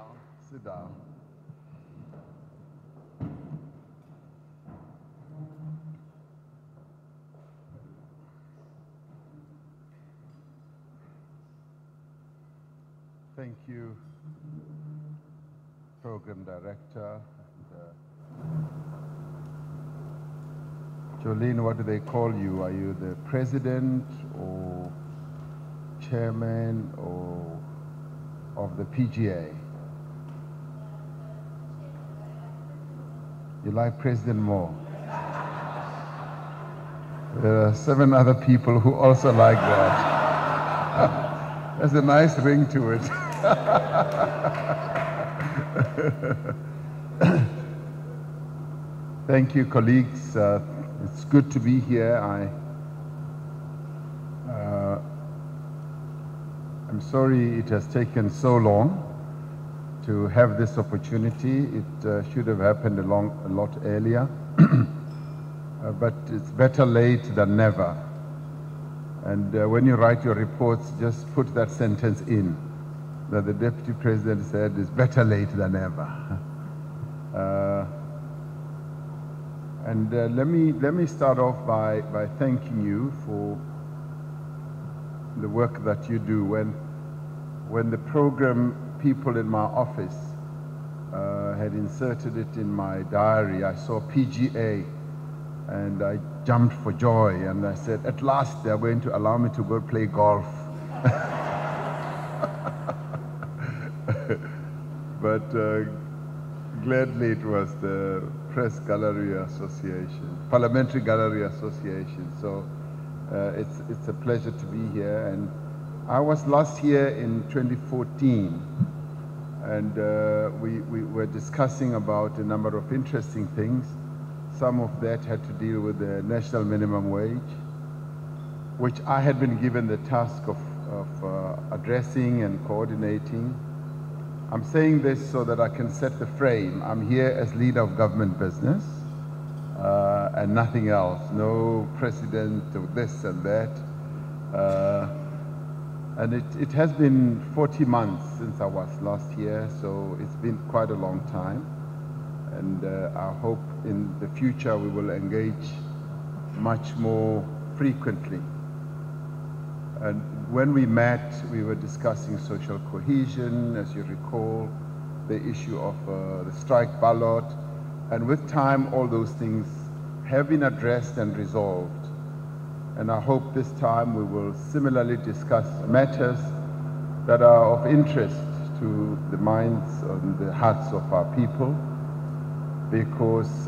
down. Sit down. Thank you, Program Director. Jolene, what do they call you? Are you the President or Chairman or of the PGA? You like President more? There are 7 other people who also like that. There's a nice ring to it. Thank you, colleagues. It's good to be here. I'm sorry it has taken so long to have this opportunity. It should have happened a lot earlier, but it's better late than never. And when you write your reports, just put that sentence in, that the Deputy President said it's better late than ever. Let me start off by thanking you for the work that you do. When the program people in my office had inserted it in my diary, I saw PGA and I jumped for joy and I said, at last they're going to allow me to go play golf. But gladly it was the Press Gallery Association, Parliamentary Gallery Association. So it's a pleasure to be here. And I was last here in 2014, and we were discussing about a number of interesting things. Some of that had to deal with the national minimum wage, which I had been given the task of addressing and coordinating. I'm saying this so that I can set the frame. I'm here as leader of government business and nothing else. No president of this and that. And it has been 40 months since I was last here, so it's been quite a long time. And I hope in the future we will engage much more frequently. And when we met, we were discussing social cohesion, as you recall, the issue of the strike ballot. And with time, all those things have been addressed and resolved. And I hope this time we will similarly discuss matters that are of interest to the minds and the hearts of our people, because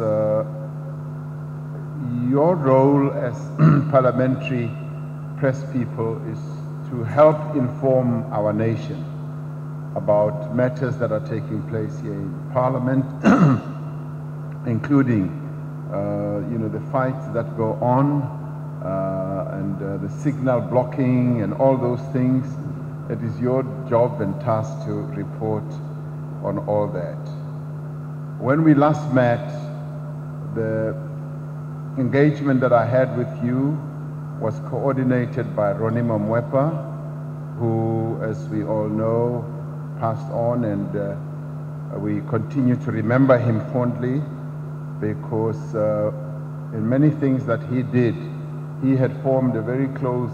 your role as parliamentary press people is to help inform our nation about matters that are taking place here in Parliament, including the fights that go on and the signal blocking and all those things. It is your job and task to report on all that. When we last met, the engagement that I had with you was coordinated by Ronnie Mamwepa, who, as we all know, passed on, and we continue to remember him fondly, because in many things that he did, he had formed a very close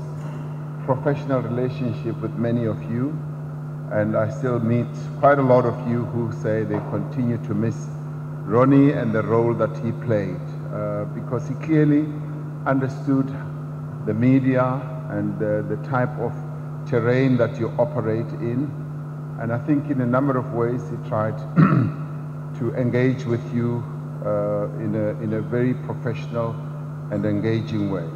professional relationship with many of you, and I still meet quite a lot of you who say they continue to miss Ronnie and the role that he played, because he clearly understood the media and the type of terrain that you operate in. And I think in a number of ways he tried to engage with you in a very professional and engaging way.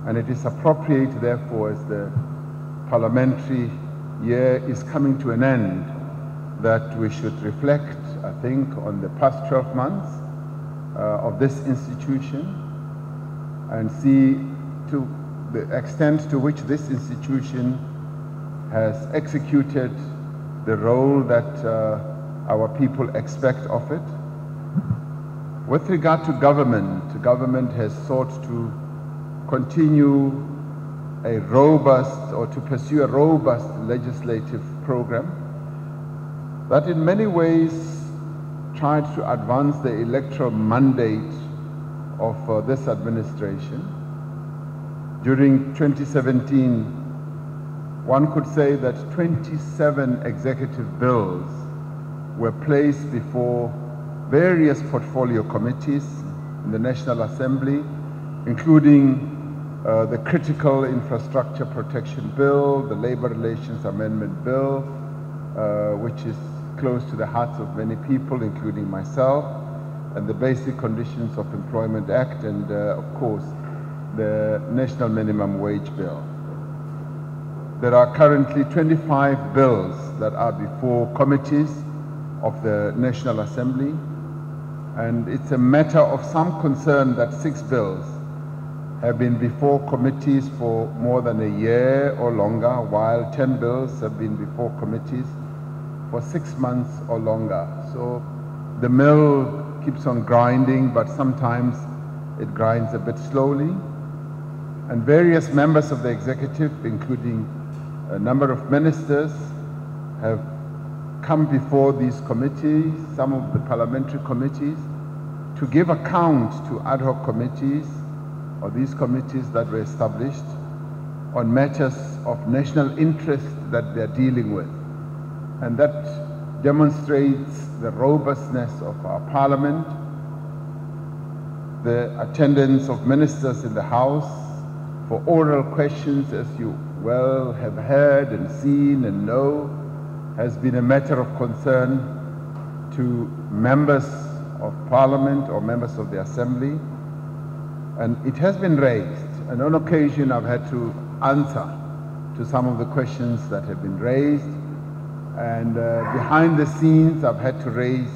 And it is appropriate, therefore, as the parliamentary year is coming to an end, that we should reflect, I think, on the past 12 months of this institution and see to the extent to which this institution has executed the role that our people expect of it. With regard to government has sought to continue a robust, or to pursue a robust legislative program, that in many ways tried to advance the electoral mandate of this administration. During 2017, one could say that 27 executive bills were placed before various portfolio committees in the National Assembly, including the Critical Infrastructure Protection Bill, the Labor Relations Amendment Bill, which is close to the hearts of many people, including myself, and the Basic Conditions of Employment Act, and of course, the National Minimum Wage Bill. There are currently 25 bills that are before committees of the National Assembly, and it's a matter of some concern that 6 bills have been before committees for more than a year or longer, while 10 bills have been before committees for 6 months or longer. So the mill keeps on grinding, but sometimes it grinds a bit slowly. And various members of the executive, including a number of ministers, have come before these committees, some of the parliamentary committees, to give account to ad hoc committees or these committees that were established on matters of national interest that they're dealing with. And that demonstrates the robustness of our parliament, the attendance of ministers in the House for oral questions, as you well have heard and seen and know, has been a matter of concern to members of Parliament or members of the Assembly, and it has been raised, and on occasion I've had to answer to some of the questions that have been raised, and behind the scenes I've had to raise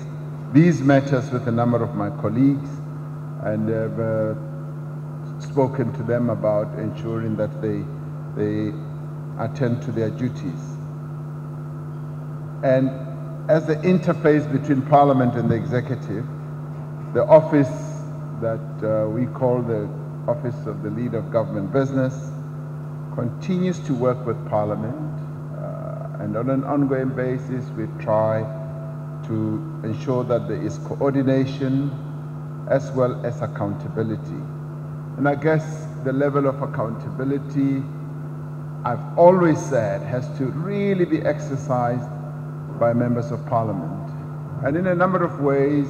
these matters with a number of my colleagues, and have spoken to them about ensuring that they attend to their duties. And as the interface between Parliament and the Executive, the office that we call the Office of the Leader of Government Business continues to work with Parliament, and on an ongoing basis we try to ensure that there is coordination as well as accountability. And I guess the level of accountability, I've always said, has to really be exercised by members of Parliament. And in a number of ways,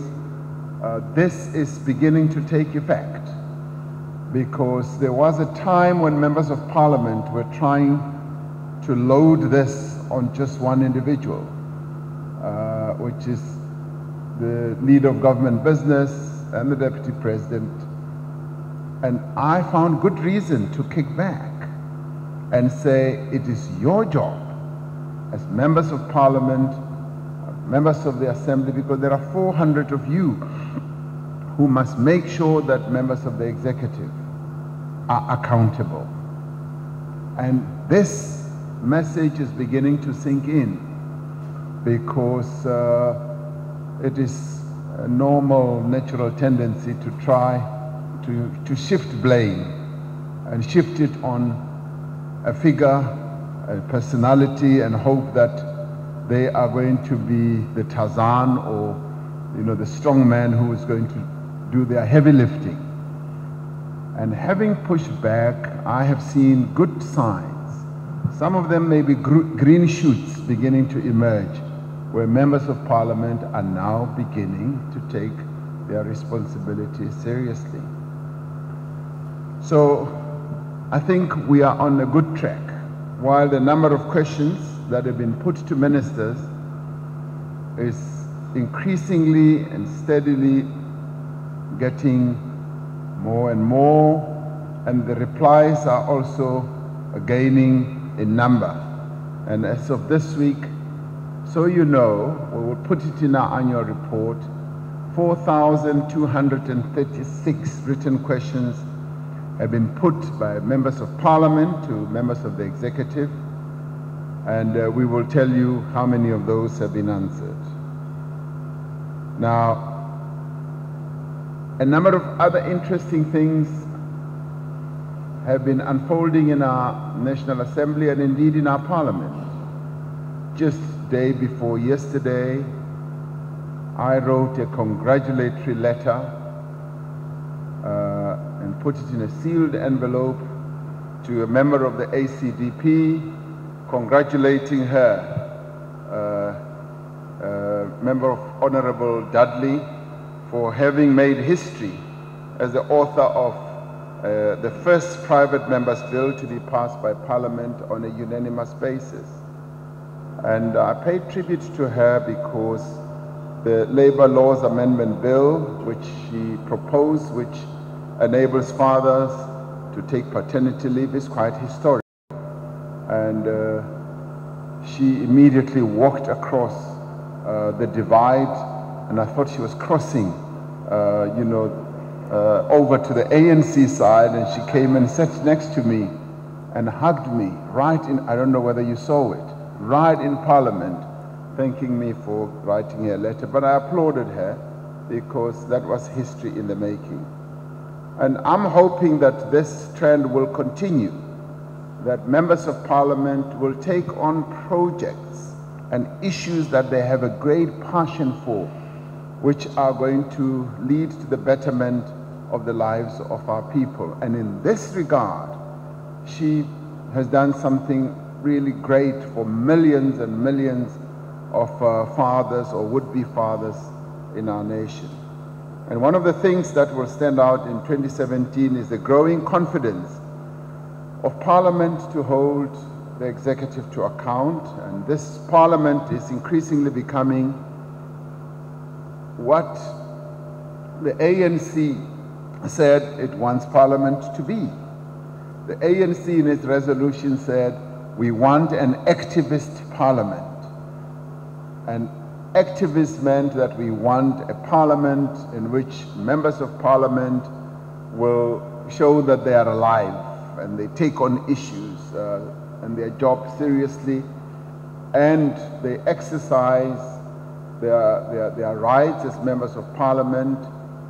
this is beginning to take effect, because there was a time when members of Parliament were trying to load this on just one individual, which is the Leader of Government Business and the Deputy President. And I found good reason to kick back and say it is your job as members of Parliament, members of the Assembly, because there are 400 of you who must make sure that members of the Executive are accountable. And this message is beginning to sink in, because it is a normal, natural tendency to try to shift blame and shift it on a figure, a personality, and hope that they are going to be the Tarzan or, the strong man who is going to do their heavy lifting. And having pushed back, I have seen good signs. Some of them may be green shoots beginning to emerge, where members of Parliament are now beginning to take their responsibility seriously. So I think we are on a good track. While the number of questions that have been put to ministers is increasingly and steadily getting more and more, and the replies are also gaining in number. And as of this week, so you know, we will put it in our annual report, 4,236 written questions have been put by members of Parliament to members of the Executive, and we will tell you how many of those have been answered. Now, a number of other interesting things have been unfolding in our National Assembly and indeed in our Parliament. just day before yesterday, I wrote a congratulatory letter and put it in a sealed envelope to a member of the ACDP, congratulating her, member of Honorable Dudley, for having made history as the author of the first private member's bill to be passed by Parliament on a unanimous basis. And I paid tribute to her because the Labour Laws Amendment Bill, which she proposed, which enables fathers to take paternity leave, is quite historic. And she immediately walked across the divide, and I thought she was crossing, over to the ANC side, and she came and sat next to me and hugged me right in, I don't know whether you saw it, right in Parliament, thanking me for writing her letter. But I applauded her because that was history in the making. And I'm hoping that this trend will continue, that members of Parliament will take on projects and issues that they have a great passion for, which are going to lead to the betterment of the lives of our people. And in this regard, she has done something really great for millions and millions of fathers or would-be fathers in our nation. And one of the things that will stand out in 2017 is the growing confidence of Parliament to hold the executive to account. And this Parliament is increasingly becoming what the ANC said it wants Parliament to be. The ANC in its resolution said, we want an activist Parliament. And activist meant that we want a Parliament in which members of Parliament will show that they are alive and they take on issues and their job seriously, and they exercise their rights as members of Parliament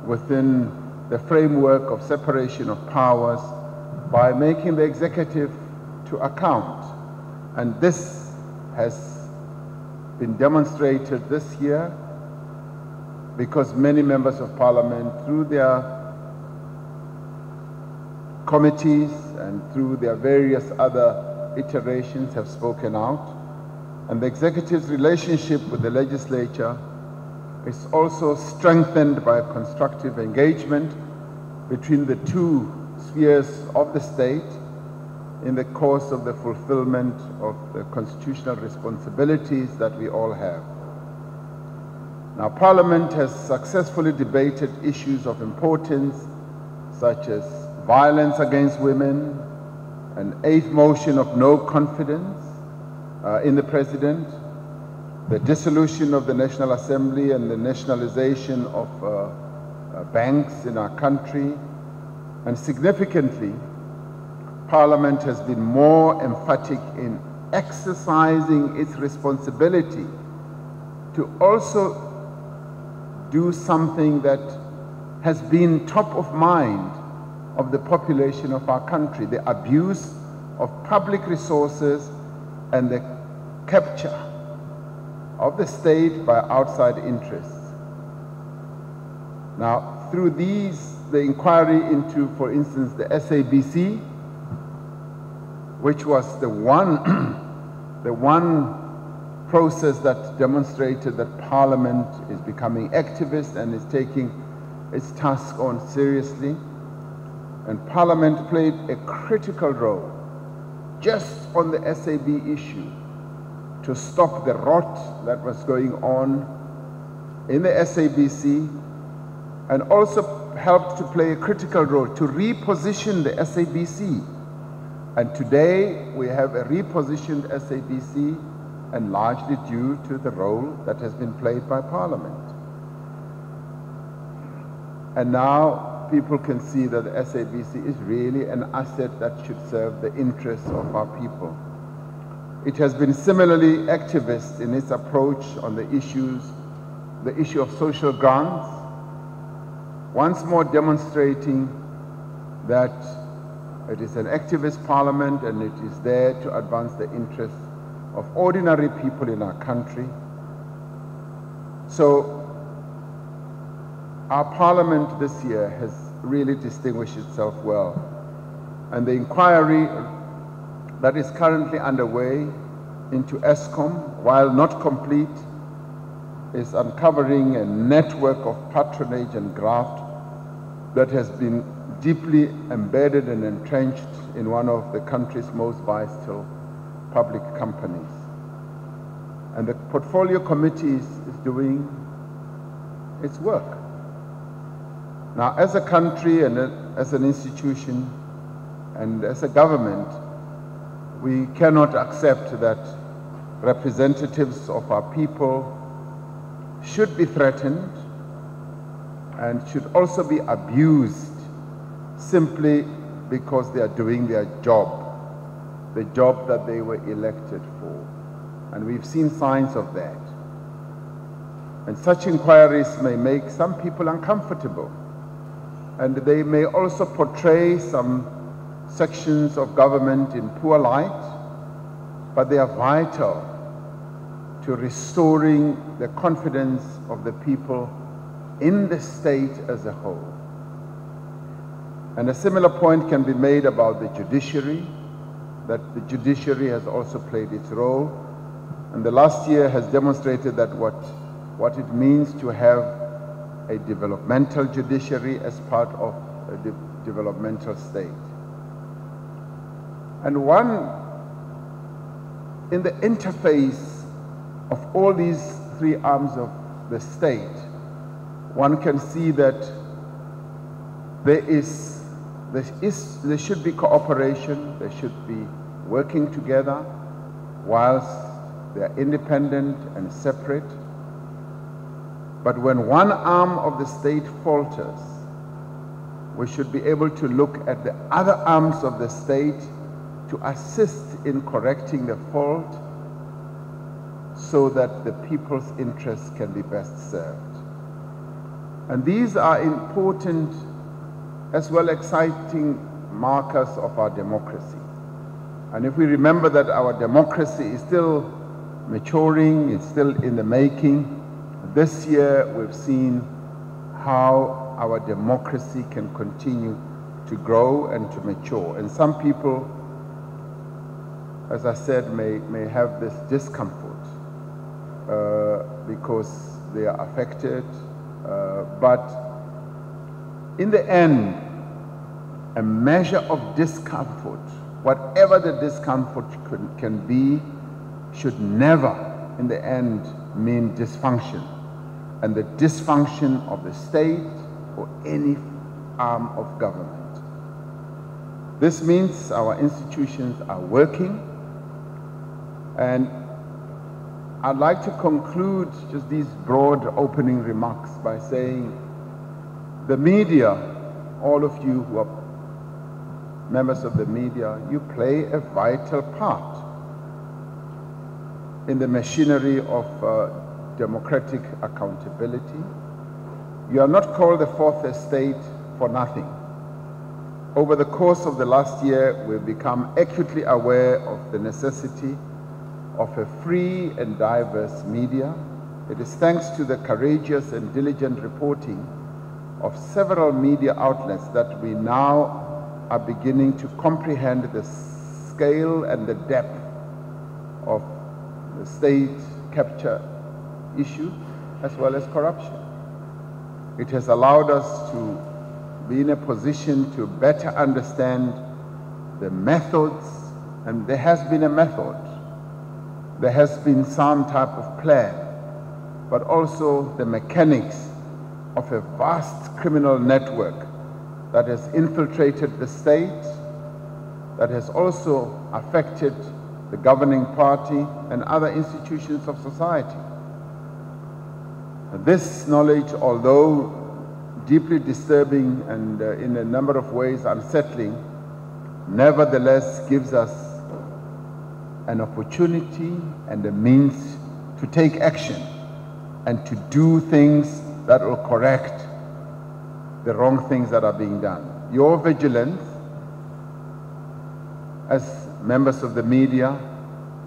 within the framework of separation of powers by making the executive to account. And this has been demonstrated this year because many members of Parliament, through their committees and through their various other iterations, have spoken out. And the executive's relationship with the legislature is also strengthened by constructive engagement between the two spheres of the state in the course of the fulfillment of the constitutional responsibilities that we all have. Now, Parliament has successfully debated issues of importance such as violence against women, an eighth motion of no confidence in the President, the dissolution of the National Assembly and the nationalization of banks in our country, and significantly, Parliament has been more emphatic in exercising its responsibility to also do something that has been top of mind of the population of our country, the abuse of public resources and the capture of the state by outside interests. Now, through the inquiry into, for instance, the SABC, which was the one process that demonstrated that Parliament is becoming activist and is taking its task on seriously. And Parliament played a critical role just on the SAB issue to stop the rot that was going on in the SABC, and also helped to play a critical role to reposition the SABC. And today we have a repositioned SABC, and largely due to the role that has been played by Parliament. And now people can see that the SABC is really an asset that should serve the interests of our people. It has been similarly activist in its approach on the issue of social grants, once more demonstrating that it is an activist Parliament and it is there to advance the interests of ordinary people in our country. So our parliament this year has really distinguished itself well. And the inquiry that is currently underway into ESCOM, while not complete, is uncovering a network of patronage and graft that has been deeply embedded and entrenched in one of the country's most vital public companies. And the Portfolio Committee is doing its work. Now, as a country and as an institution and as a government, we cannot accept that representatives of our people should be threatened and should also be abused simply because they are doing their job, the job that they were elected for. And we've seen signs of that. And such inquiries may make some people uncomfortable. And they may also portray some sections of government in poor light, but they are vital to restoring the confidence of the people in the state as a whole. And a similar point can be made about the judiciary, that the judiciary has also played its role. And the last year has demonstrated that what it means to have a developmental judiciary as part of a developmental state. And in the interface of all these three arms of the state, one can see that there should be cooperation, there should be working together whilst they are independent and separate. But when one arm of the state falters, we should be able to look at the other arms of the state to assist in correcting the fault so that the people's interests can be best served. And these are important as well exciting markers of our democracy. And if we remember that our democracy is still maturing, it's still in the making, this year we've seen how our democracy can continue to grow and to mature. And some people, as I said, may have this discomfort because they are affected. But in the end, a measure of discomfort, whatever the discomfort can be, should never, in the end, mean dysfunction. And the dysfunction of the state or any arm of government. This means our institutions are working. And I'd like to conclude just these broad opening remarks by saying the media, all of you who are members of the media, you play a vital part in the machinery of democratic accountability. You are not called the fourth estate for nothing. Over the course of the last year, we've become acutely aware of the necessity of a free and diverse media. It is thanks to the courageous and diligent reporting of several media outlets that we now are beginning to comprehend the scale and the depth of the state capture issue as well as corruption. It has allowed us to be in a position to better understand the methods, and there has been a method. There has been some type of plan, but also the mechanics of a vast criminal network that has infiltrated the state, that has also affected the governing party and other institutions of society. This knowledge, although deeply disturbing and in a number of ways unsettling, nevertheless gives us an opportunity and a means to take action and to do things that will correct the wrong things that are being done. Your vigilance as members of the media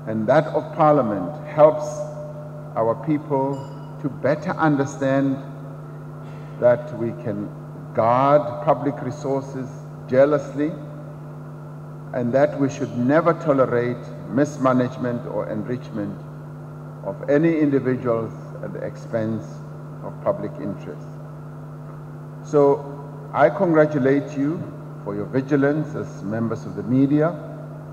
and that of Parliament helps our people to better understand that we can guard public resources jealously, and that we should never tolerate mismanagement or enrichment of any individuals at the expense of public interest. So I congratulate you for your vigilance as members of the media,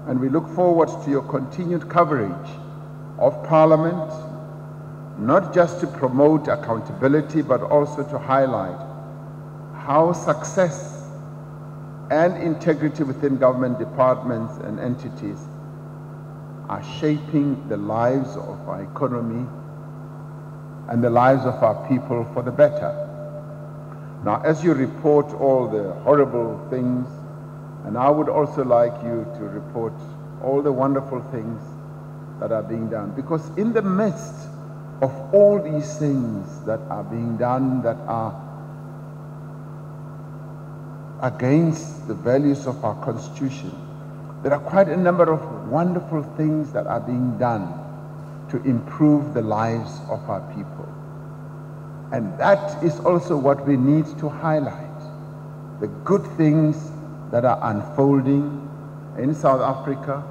and we look forward to your continued coverage of Parliament, not just to promote accountability, but also to highlight how success and integrity within government departments and entities are shaping the lives of our economy and the lives of our people for the better. Now, as you report all the horrible things, and I would also like you to report all the wonderful things that are being done, because in the midst of all these things that are being done that are against the values of our Constitution, there are quite a number of wonderful things that are being done to improve the lives of our people. And that is also what we need to highlight, the good things that are unfolding in South Africa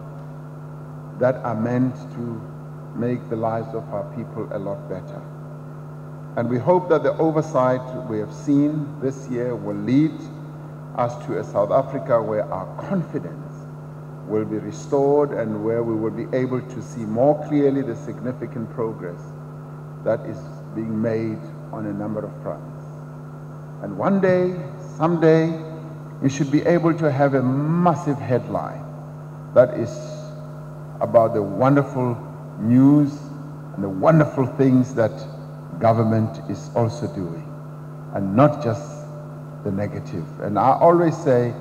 that are meant to make the lives of our people a lot better. And we hope that the oversight we have seen this year will lead us to a South Africa where our confidence will be restored and where we will be able to see more clearly the significant progress that is being made on a number of fronts. And one day, someday, you should be able to have a massive headline that is about the wonderful news and the wonderful things that government is also doing, and not just the negative. And I always say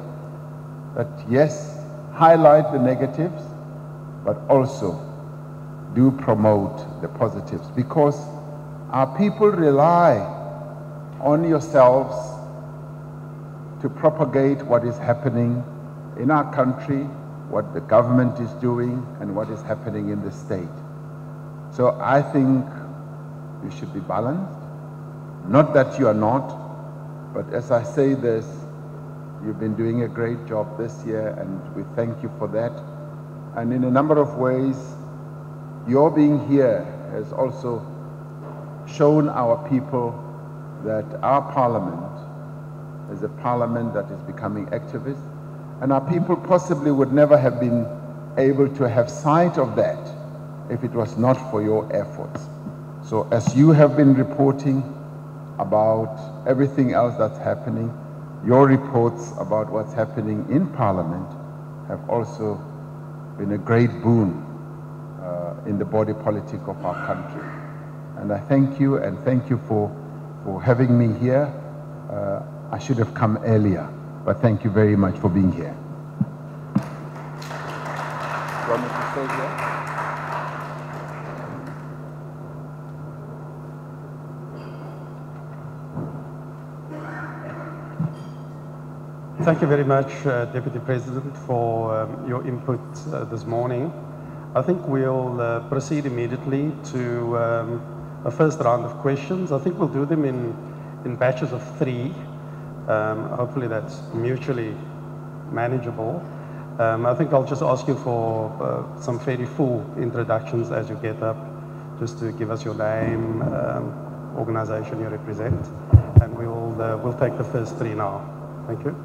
that yes, highlight the negatives, but also do promote the positives, because our people rely on yourselves to propagate what is happening in our country, what the government is doing, and what is happening in the state. So I think you should be balanced. Not that you are not, but as I say this, you've been doing a great job this year, and we thank you for that. And in a number of ways, your being here has also shown our people that our Parliament is a Parliament that is becoming activist, and our people possibly would never have been able to have sight of that if it was not for your efforts. So as you have been reporting about everything else that's happening, your reports about what's happening in Parliament have also been a great boon in the body politic of our country. And I thank you, and thank you for having me here. I should have come earlier, but thank you very much for being here. You want me to stay here? Thank you very much, Deputy President, for your input this morning. I think we'll proceed immediately to a first round of questions. I think we'll do them in batches of 3. Hopefully that's mutually manageable. I think I'll just ask you for some fairly full introductions as you get up, just to give us your name, organization you represent, and we'll take the first 3 now. Thank you.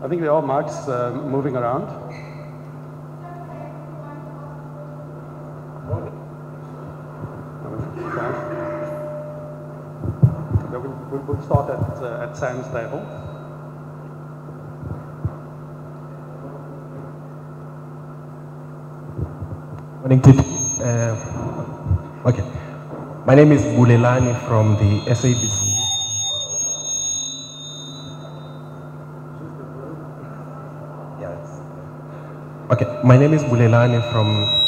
I think there are mics moving around. We'll start at Sam's table. Morning, okay. My name is Bulelani from the SABC. Yes. Okay, my name is Bulelani from.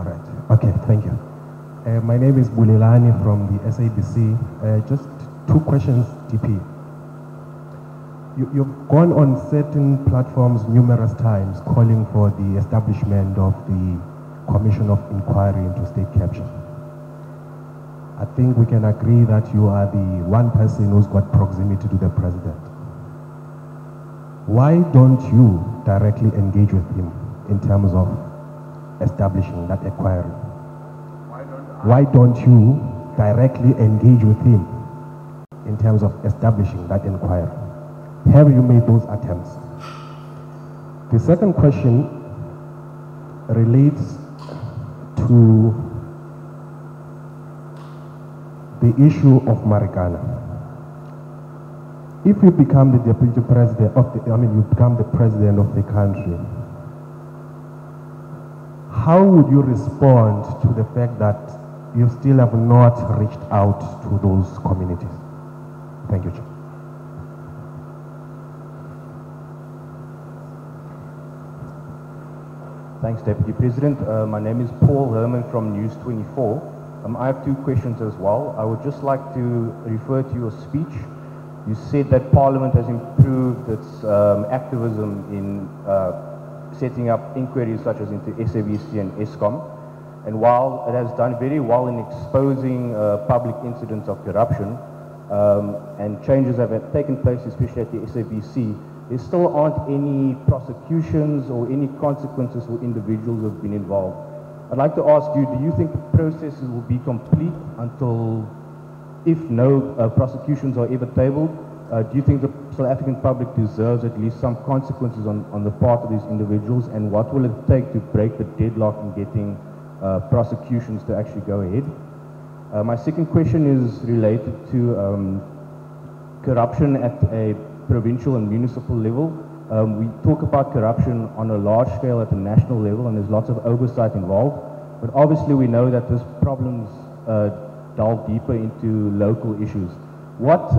All right. Okay, thank you. My name is Bulelani from the SABC. Just two questions, DP. You've gone on certain platforms numerous times calling for the establishment of the Commission of Inquiry into State Capture. I think we can agree that you are the one person who's got proximity to the president. Why don't you directly engage with him in terms of establishing that inquiry? Why don't you directly engage with him in terms of establishing that inquiry? Have you made those attempts? The second question relates to the issue of Marikana. If you become the deputy president of the, you become the president of the country, how would you respond to the fact that you still have not reached out to those communities? Thank you, Chair. Thanks, Deputy President. My name is Paul Herman from News 24. I have two questions as well. I would just like to refer to your speech. You said that Parliament has improved its activism in setting up inquiries such as into SABC and ESCOM. And while it has done very well in exposing public incidents of corruption and changes have taken place, especially at the SABC, there still aren't any prosecutions or any consequences for individuals who have been involved. I'd like to ask you, do you think the processes will be complete until, if no prosecutions are ever tabled, do you think the South African public deserves at least some consequences on the part of these individuals, and what will it take to break the deadlock in getting prosecutions to actually go ahead? My second question is related to corruption at a provincial and municipal level. We talk about corruption on a large scale at the national level, and there's lots of oversight involved, but obviously we know that this problems delve deeper into local issues. What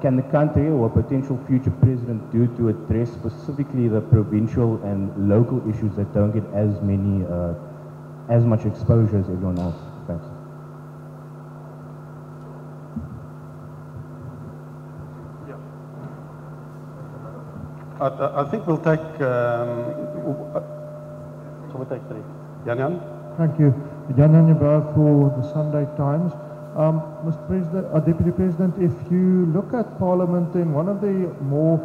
can the country or a potential future president do to address specifically the provincial and local issues that don't get as much exposure as everyone else? Thanks. I think we'll take, so we'll take three. Jan? Thank you. Jan Janjeba for the Sunday Times. Mr. President, Deputy President, if you look at Parliament, then one of the more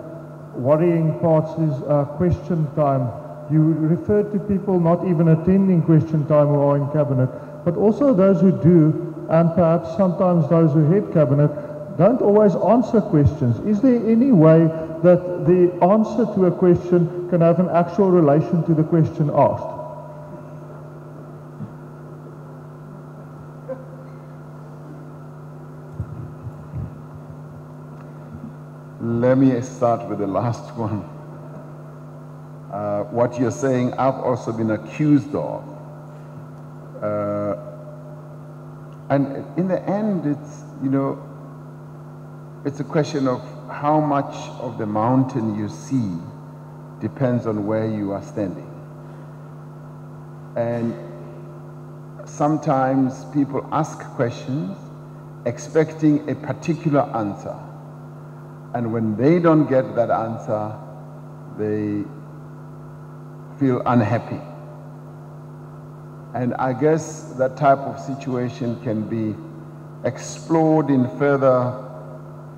worrying parts is question time. You refer to people not even attending question time who are in Cabinet, but also those who do, and perhaps sometimes those who head Cabinet, don't always answer questions. Is there any way that the answer to a question can have an actual relation to the question asked? Let me start with the last one. What you're saying, I've also been accused of. And in the end, it's, it's a question of how much of the mountain you see depends on where you are standing. And sometimes people ask questions expecting a particular answer. And when they don't get that answer, they feel unhappy. And I guess that type of situation can be explored in further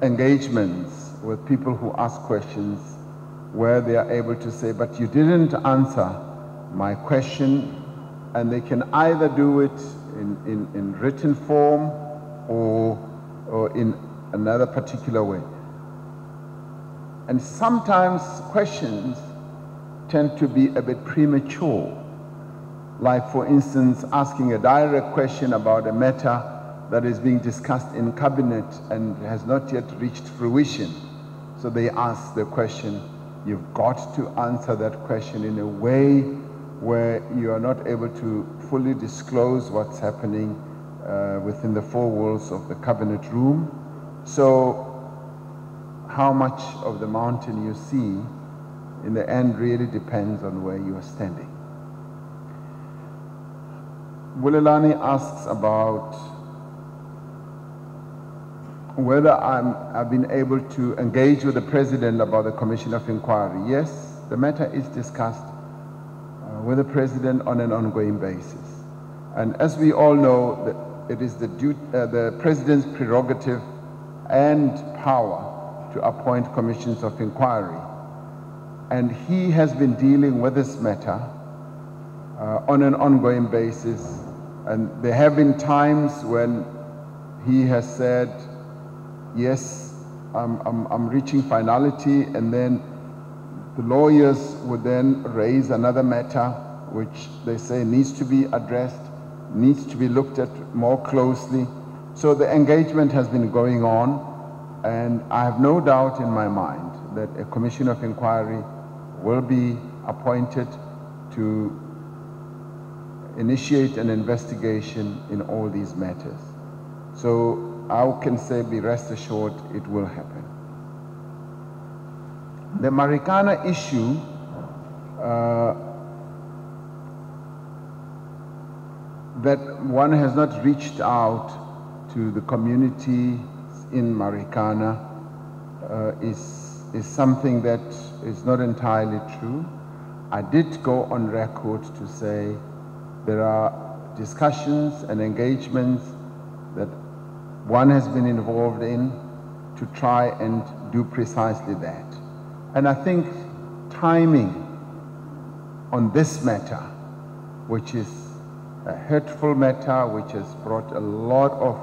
engagements with people who ask questions, where they are able to say, but you didn't answer my question, and they can either do it in written form or in another particular way. And sometimes questions tend to be a bit premature, like for instance asking a direct question about a matter that is being discussed in Cabinet and has not yet reached fruition. So they ask the question, you've got to answer that question in a way where you are not able to fully disclose what's happening within the four walls of the Cabinet room. So how much of the mountain you see in the end really depends on where you are standing. Bulelani asks about whether I've been able to engage with the President about the Commission of Inquiry. Yes, the matter is discussed with the President on an ongoing basis. And as we all know, it is the President's prerogative and power to appoint commissions of inquiry. And he has been dealing with this matter on an ongoing basis. And there have been times when he has said, yes, I'm reaching finality, and then the lawyers would then raise another matter which they say needs to be addressed, needs to be looked at more closely. So the engagement has been going on, and I have no doubt in my mind that a commission of inquiry will be appointed to initiate an investigation in all these matters. So I can say, be rest assured, it will happen. The Marikana issue, that one has not reached out to the community in Marikana is something that is not entirely true. I did go on record to say there are discussions and engagements that one has been involved in to try and do precisely that. And I think timing on this matter, which is a hurtful matter, which has brought a lot of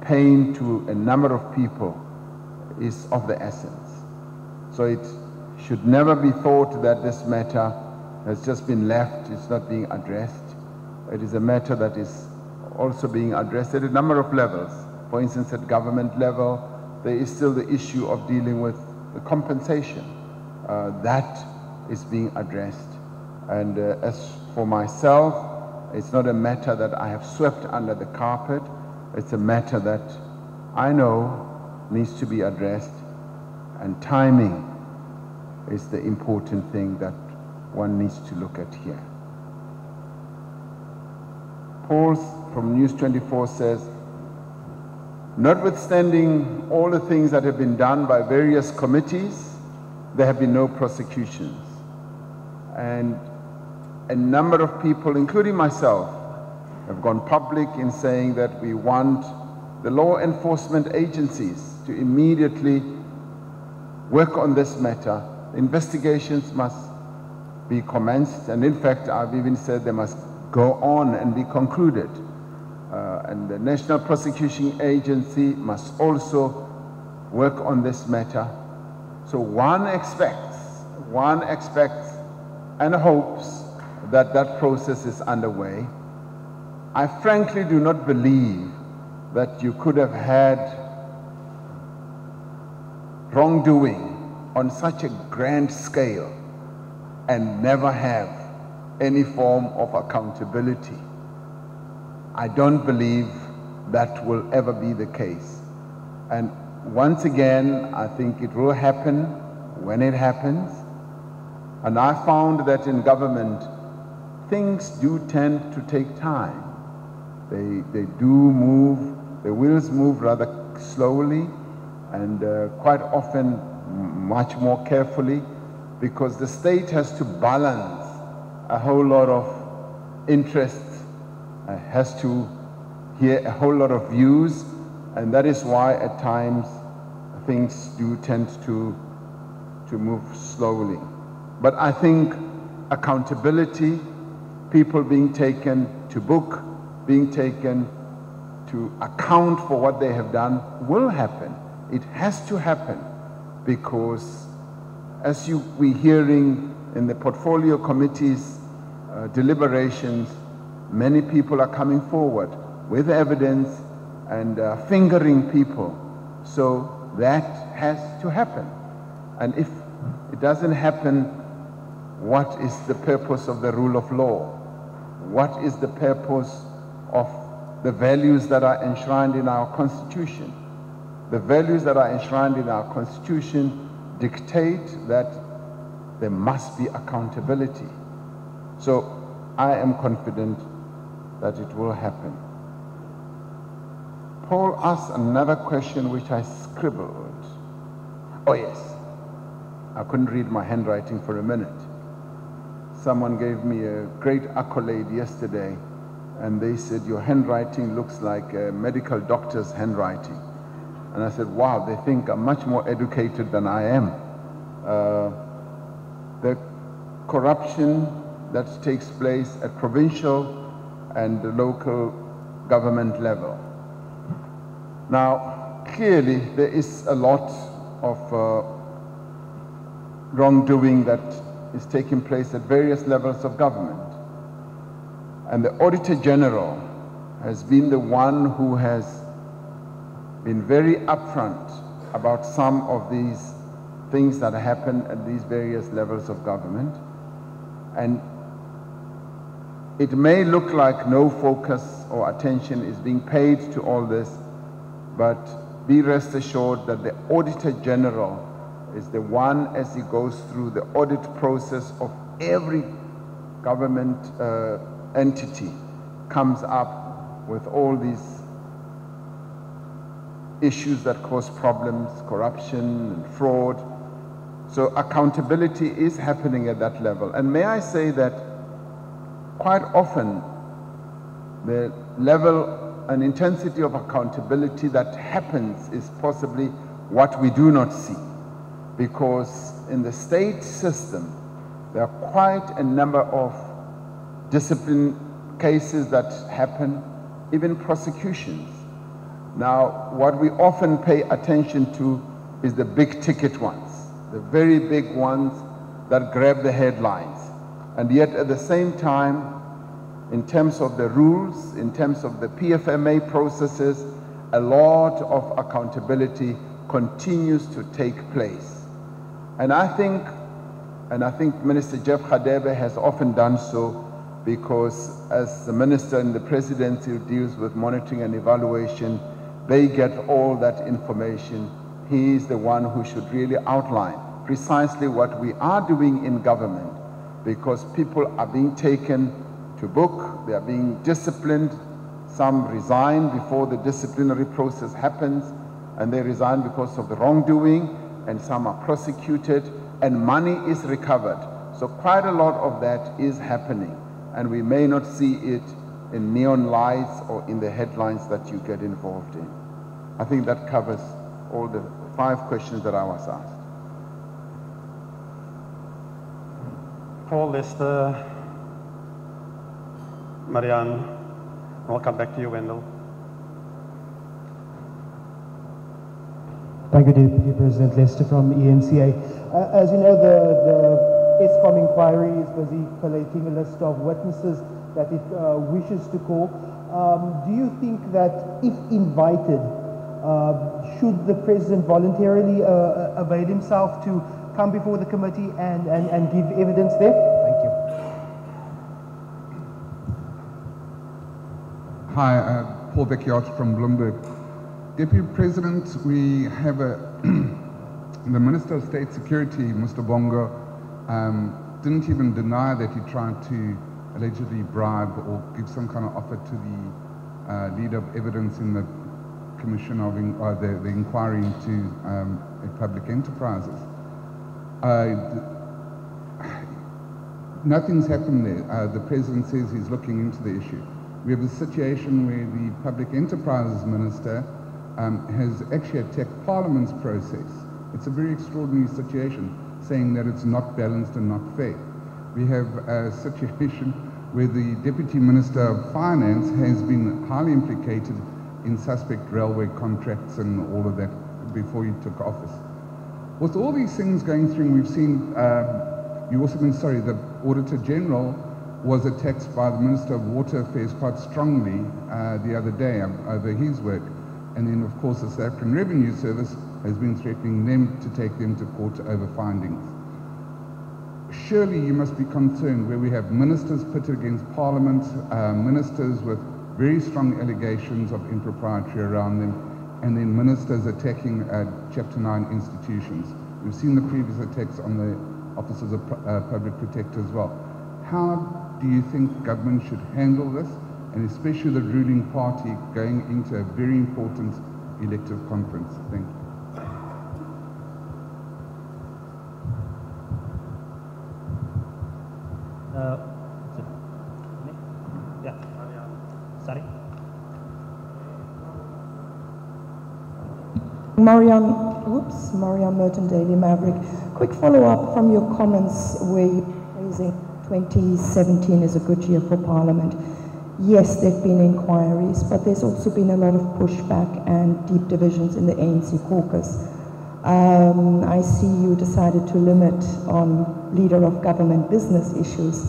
pain to a number of people, is of the essence. So it should never be thought that this matter has just been left, it's not being addressed. It is a matter that is also being addressed at a number of levels. For instance, at government level, there is still the issue of dealing with the compensation. That is being addressed. And as for myself, it's not a matter that I have swept under the carpet. It's a matter that I know needs to be addressed, and timing is the important thing that one needs to look at here. Paul from News 24 says, notwithstanding all the things that have been done by various committees, there have been no prosecutions. And a number of people, including myself, have gone public in saying that we want the law enforcement agencies to immediately work on this matter. Investigations must be commenced, and in fact, I've even said they must go on and be concluded. And the National Prosecution Agency must also work on this matter. So one expects and hopes that that process is underway. I frankly do not believe that you could have had wrongdoing on such a grand scale and never have any form of accountability. I don't believe that will ever be the case. And once again, I think it will happen when it happens. And I found that in government, things do tend to take time. They do move, the wheels move rather slowly and quite often much more carefully, because the state has to balance a whole lot of interests, has to hear a whole lot of views, and that is why at times things do tend to move slowly. But I think accountability, people being taken to book, being taken to account for what they have done, will happen. It has to happen, because as we're hearing in the portfolio committee's deliberations, many people are coming forward with evidence and fingering people. So that has to happen. And if it doesn't happen, what is the purpose of the rule of law? What is the purpose of the values that are enshrined in our Constitution? The values that are enshrined in our Constitution dictate that there must be accountability. So I am confident that it will happen. Paul asked another question which I scribbled. Oh yes, I couldn't read my handwriting for a minute. Someone gave me a great accolade yesterday, and they said, your handwriting looks like a medical doctor's handwriting. And I said, wow, they think I'm much more educated than I am. The corruption that takes place at provincial and the local government level. Now, clearly, there is a lot of wrongdoing that is taking place at various levels of government. And the Auditor General has been the one who has been very upfront about some of these things that happen at these various levels of government. And it may look like no focus or attention is being paid to all this, but be rest assured that the Auditor General is the one, as he goes through the audit process of every government entity, comes up with all these issues that cause problems, corruption and fraud. So accountability is happening at that level. And may I say that quite often the level and intensity of accountability that happens is possibly what we do not see. Because in the state system, there are quite a number of discipline cases that happen, even prosecutions. Now, what we often pay attention to is the big ticket ones, the very big ones that grab the headlines. And yet at the same time, in terms of the rules, in terms of the PFMA processes, a lot of accountability continues to take place. And I think Minister Jeff Radebe has often done so, because as the minister in the presidency who deals with monitoring and evaluation, they get all that information. He is the one who should really outline precisely what we are doing in government, because people are being taken to book, they are being disciplined, some resign before the disciplinary process happens, and they resign because of the wrongdoing, and some are prosecuted, and money is recovered. So quite a lot of that is happening, and we may not see it in neon lights or in the headlines that you get involved in. I think that covers all the 5 questions that I was asked. Paul, Lester, Marianne, I'll come back to you, Wendell. Thank you, Deputy President. Lester from ENCA. As you know, the ESCOM inquiry is busy collating a list of witnesses that it wishes to call. Do you think that if invited, should the President voluntarily avail himself to come before the committee and give evidence there? Thank you. Hi, Paul Becchiot from Bloomberg. Deputy President, we have the Minister of State Security, Mr. Bongo, didn't even deny that he tried to allegedly bribe or give some kind of offer to the leader of evidence in the commission of the inquiry into public enterprises. Nothing's happened there. The President says he's looking into the issue. We have a situation where the Public Enterprises Minister has actually attacked Parliament's process. It's a very extraordinary situation, saying that it's not balanced and not fair. We have a situation where the Deputy Minister of Finance has been highly implicated in suspect railway contracts and all of that before he took office. With all these things going through, we've seen, the Auditor General was attacked by the Minister of Water Affairs quite strongly the other day over his work. And then, of course, the South African Revenue Service has been threatening them to take them to court over findings. Surely you must be concerned where we have ministers pitted against Parliament, ministers with very strong allegations of impropriety around them, and then ministers attacking Chapter 9 institutions. We've seen the previous attacks on the offices of public protector as well. How do you think government should handle this? and especially the ruling party going into a very important elective conference. Thank you. Sorry. Marianne Merton, Daily Maverick. Quick follow-up from your comments where you're praising 2017 is a good year for Parliament. Yes, there have been inquiries, but there's also been a lot of pushback and deep divisions in the ANC caucus. I see you decided to limit on leader of government business issues.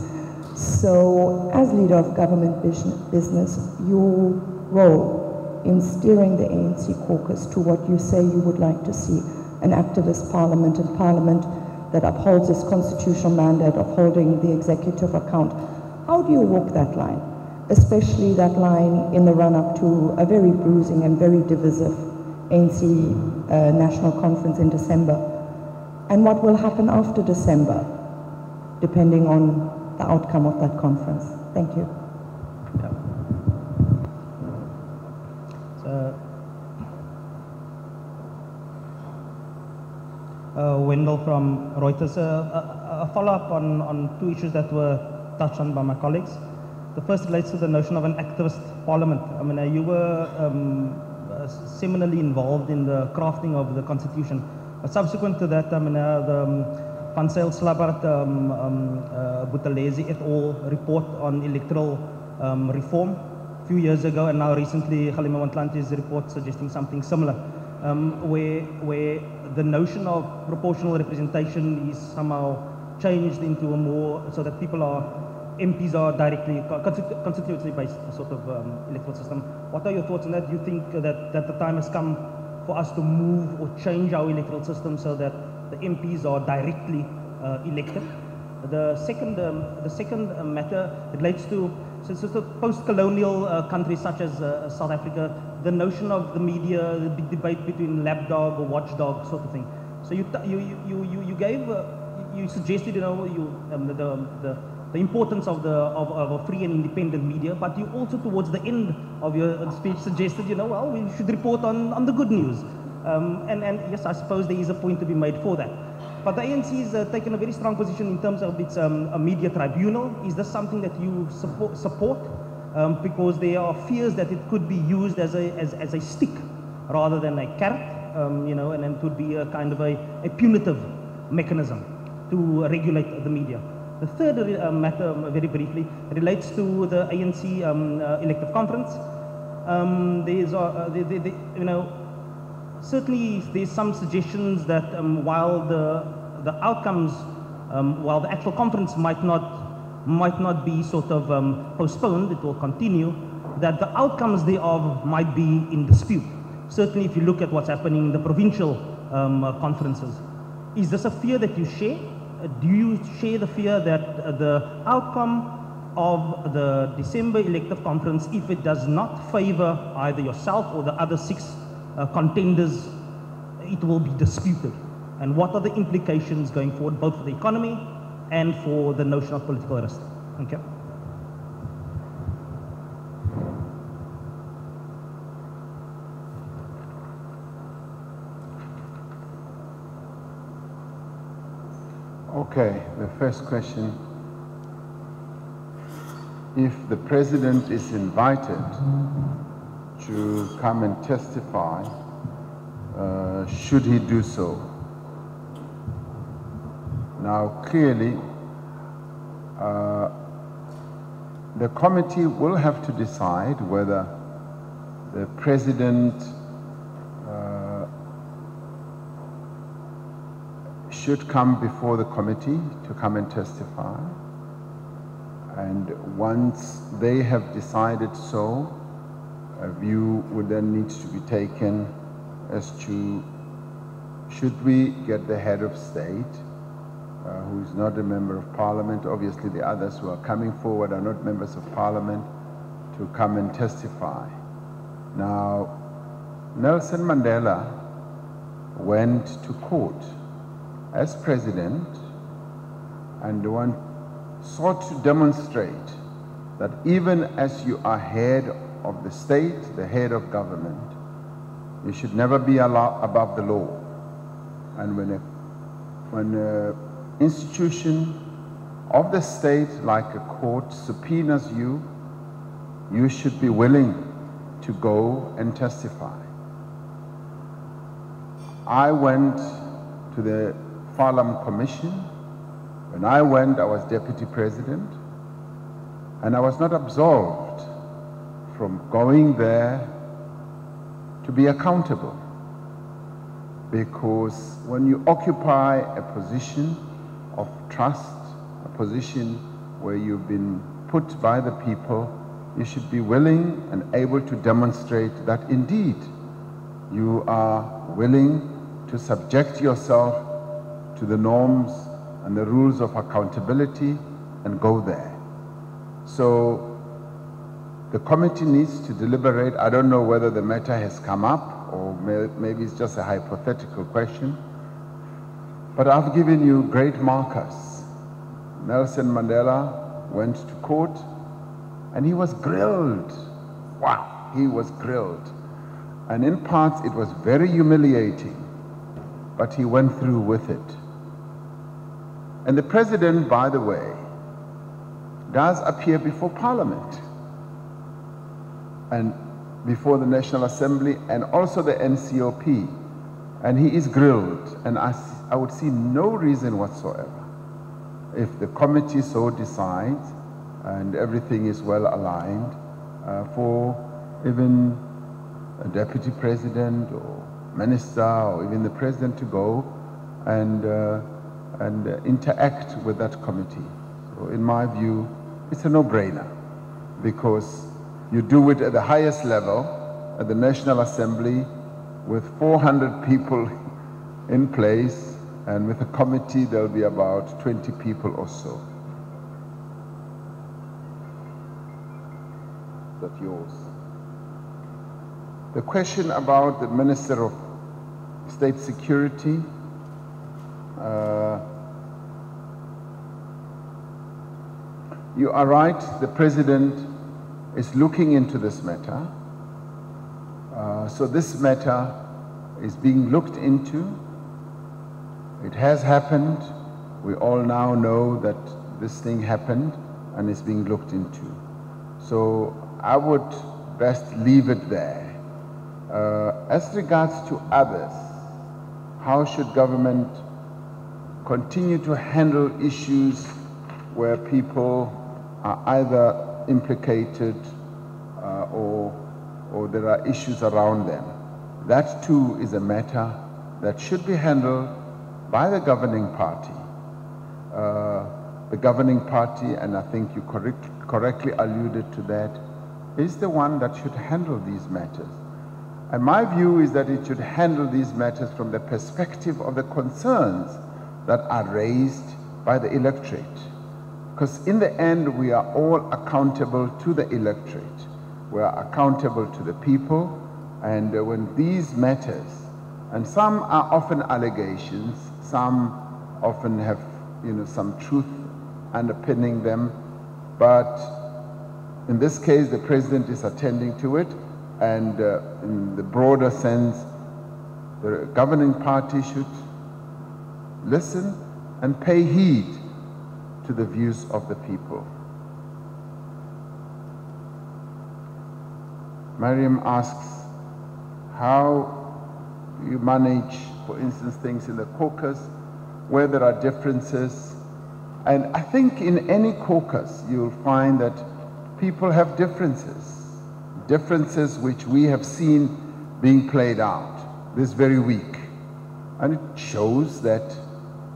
So, as leader of government business, your role in steering the ANC caucus to what you say you would like to see, an activist parliament and parliament that upholds its constitutional mandate of holding the executive account. How do you walk that line, especially that line in the run-up to a very bruising and very divisive ANC National Conference in December? And what will happen after December, depending on the outcome of that conference? Thank you. Wendell from Reuters. A follow-up on two issues that were touched on by my colleagues. The first relates to the notion of an activist parliament. I mean, you were seminally involved in the crafting of the constitution. Subsequent to that, I mean, the Van Zyl Slabbert, Buthelezi et al. Report on electoral reform a few years ago, and now recently Kgalema Montlante's report suggesting something similar, where the notion of proportional representation is somehow changed into a more, so that MPs are directly constitutively based sort of electoral system. What are your thoughts on that? Do you think that the time has come for us to move or change our electoral system so that the MPs are directly elected? The second matter relates to post-colonial countries such as South Africa, the notion of the media, the big debate between lapdog or watchdog sort of thing. So you suggested, the importance of a free and independent media, but you also towards the end of your speech suggested, well, we should report on the good news. And yes, I suppose there is a point to be made for that. But the ANC has taken a very strong position in terms of its a media tribunal. Is this something that you support? Because there are fears that it could be used as a stick rather than a carrot, and it would be a kind of a punitive mechanism to regulate the media. The third matter, very briefly, relates to the ANC elective conference. Certainly there's some suggestions that while the outcomes, while the actual conference might not be sort of postponed, it will continue, that the outcomes thereof might be in dispute. Certainly if you look at what's happening in the provincial conferences. Is this a fear that you share? Do you share the fear that the outcome of the December elective conference, if it does not favor either yourself or the other 6 contenders, it will be disputed? And what are the implications going forward, both for the economy and for the notion of political risk? Thank you. Okay, the first question. If the president is invited to come and testify, should he do so? Now, clearly, the committee will have to decide whether the president should come before the committee to come and testify. And once they have decided so, a view would then need to be taken as to should we get the head of state, who is not a member of parliament, obviously the others who are coming forward are not members of parliament, to come and testify. Now, Nelson Mandela went to court as president and one sought to demonstrate that even as you are head of the state, the head of government, you should never be above the law. And when an institution of the state, like a court, subpoenas you, you should be willing to go and testify. I went to the Farlam Commission. When I went, I was deputy president, and I was not absolved from going there to be accountable. Because when you occupy a position of trust, a position where you've been put by the people, you should be willing and able to demonstrate that indeed you are willing to subject yourself to the norms and the rules of accountability and go there. So the committee needs to deliberate. I don't know whether the matter has come up or maybe it's just a hypothetical question. But I've given you great markers. Nelson Mandela went to court and he was grilled. Wow, he was grilled. And in parts it was very humiliating, but he went through with it. And the president, by the way, does appear before Parliament and before the National Assembly and also the NCOP, and he is grilled, and I would see no reason whatsoever, if the committee so decides and everything is well aligned, for even a deputy president or minister or even the president to go and interact with that committee. So in my view, it's a no-brainer, because you do it at the highest level, at the National Assembly, with 400 people in place, and with a committee there'll be about 20 people or so. Is that yours? The question about the Minister of State Security, you are right, the President is looking into this matter. So this matter is being looked into. It has happened. We all now know that this thing happened and is being looked into. So I would best leave it there. As regards to others, how should government continue to handle issues where people are either implicated or there are issues around them? That too is a matter that should be handled by the governing party. The governing party, and I think you correctly alluded to that, is the one that should handle these matters. And my view is that it should handle these matters from the perspective of the concerns that are raised by the electorate. Because in the end, we are all accountable to the electorate. We are accountable to the people. And when these matters, and some are often allegations, some often have, some truth underpinning them, but in this case, the President is attending to it, and in the broader sense, the governing party should listen and pay heed to the views of the people. Mariam asks how you manage, for instance, things in the caucus where there are differences. And I think in any caucus you'll find that people have differences which we have seen being played out this very week. And it shows that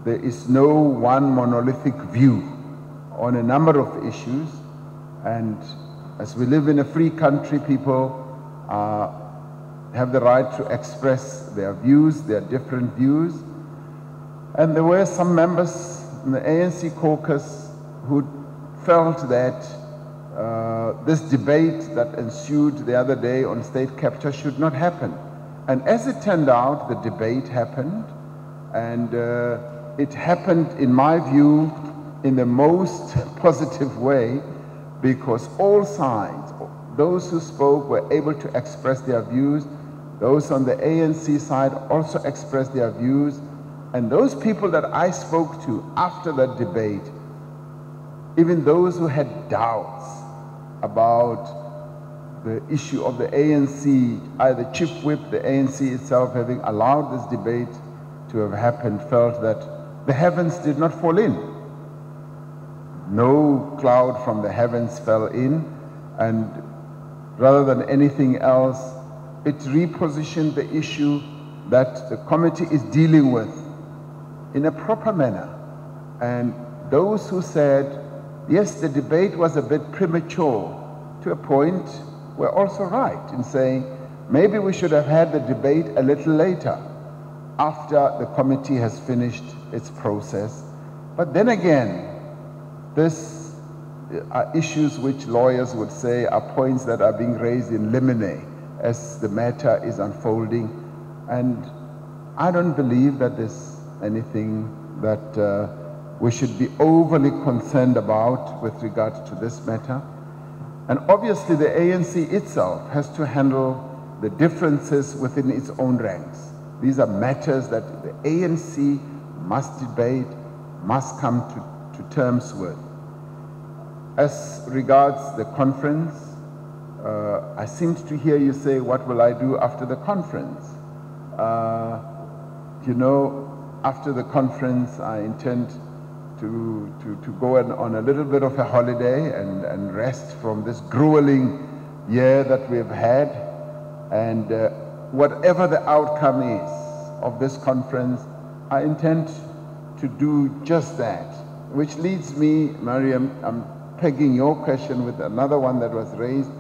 there is no one monolithic view on a number of issues. And as we live in a free country, people have the right to express their views, their different views. And there were some members in the ANC caucus who felt that this debate that ensued the other day on state capture should not happen. And as it turned out, the debate happened, and it happened, in my view, in the most positive way, because all sides, those who spoke were able to express their views. Those on the ANC side also expressed their views. And those people that I spoke to after that debate, even those who had doubts about the issue of the ANC, either chief whip, the ANC itself having allowed this debate to have happened, felt that the heavens did not fall in. No cloud from the heavens fell in, and rather than anything else, it repositioned the issue that the committee is dealing with in a proper manner. And those who said, yes, the debate was a bit premature to a point, were also right in saying, maybe we should have had the debate a little later, after the committee has finished its process. But then again, these are issues which lawyers would say are points that are being raised in limine as the matter is unfolding. And I don't believe that there's anything that we should be overly concerned about with regard to this matter. And obviously the ANC itself has to handle the differences within its own ranks. These are matters that the ANC must debate, must come to terms with. As regards the conference, I seemed to hear you say, what will I do after the conference? You know, after the conference, I intend to go on a little bit of a holiday and rest from this grueling year that we've had. And whatever the outcome is of this conference, I intend to do just that. Which leads me, Mariam, I'm pegging your question with another one that was raised.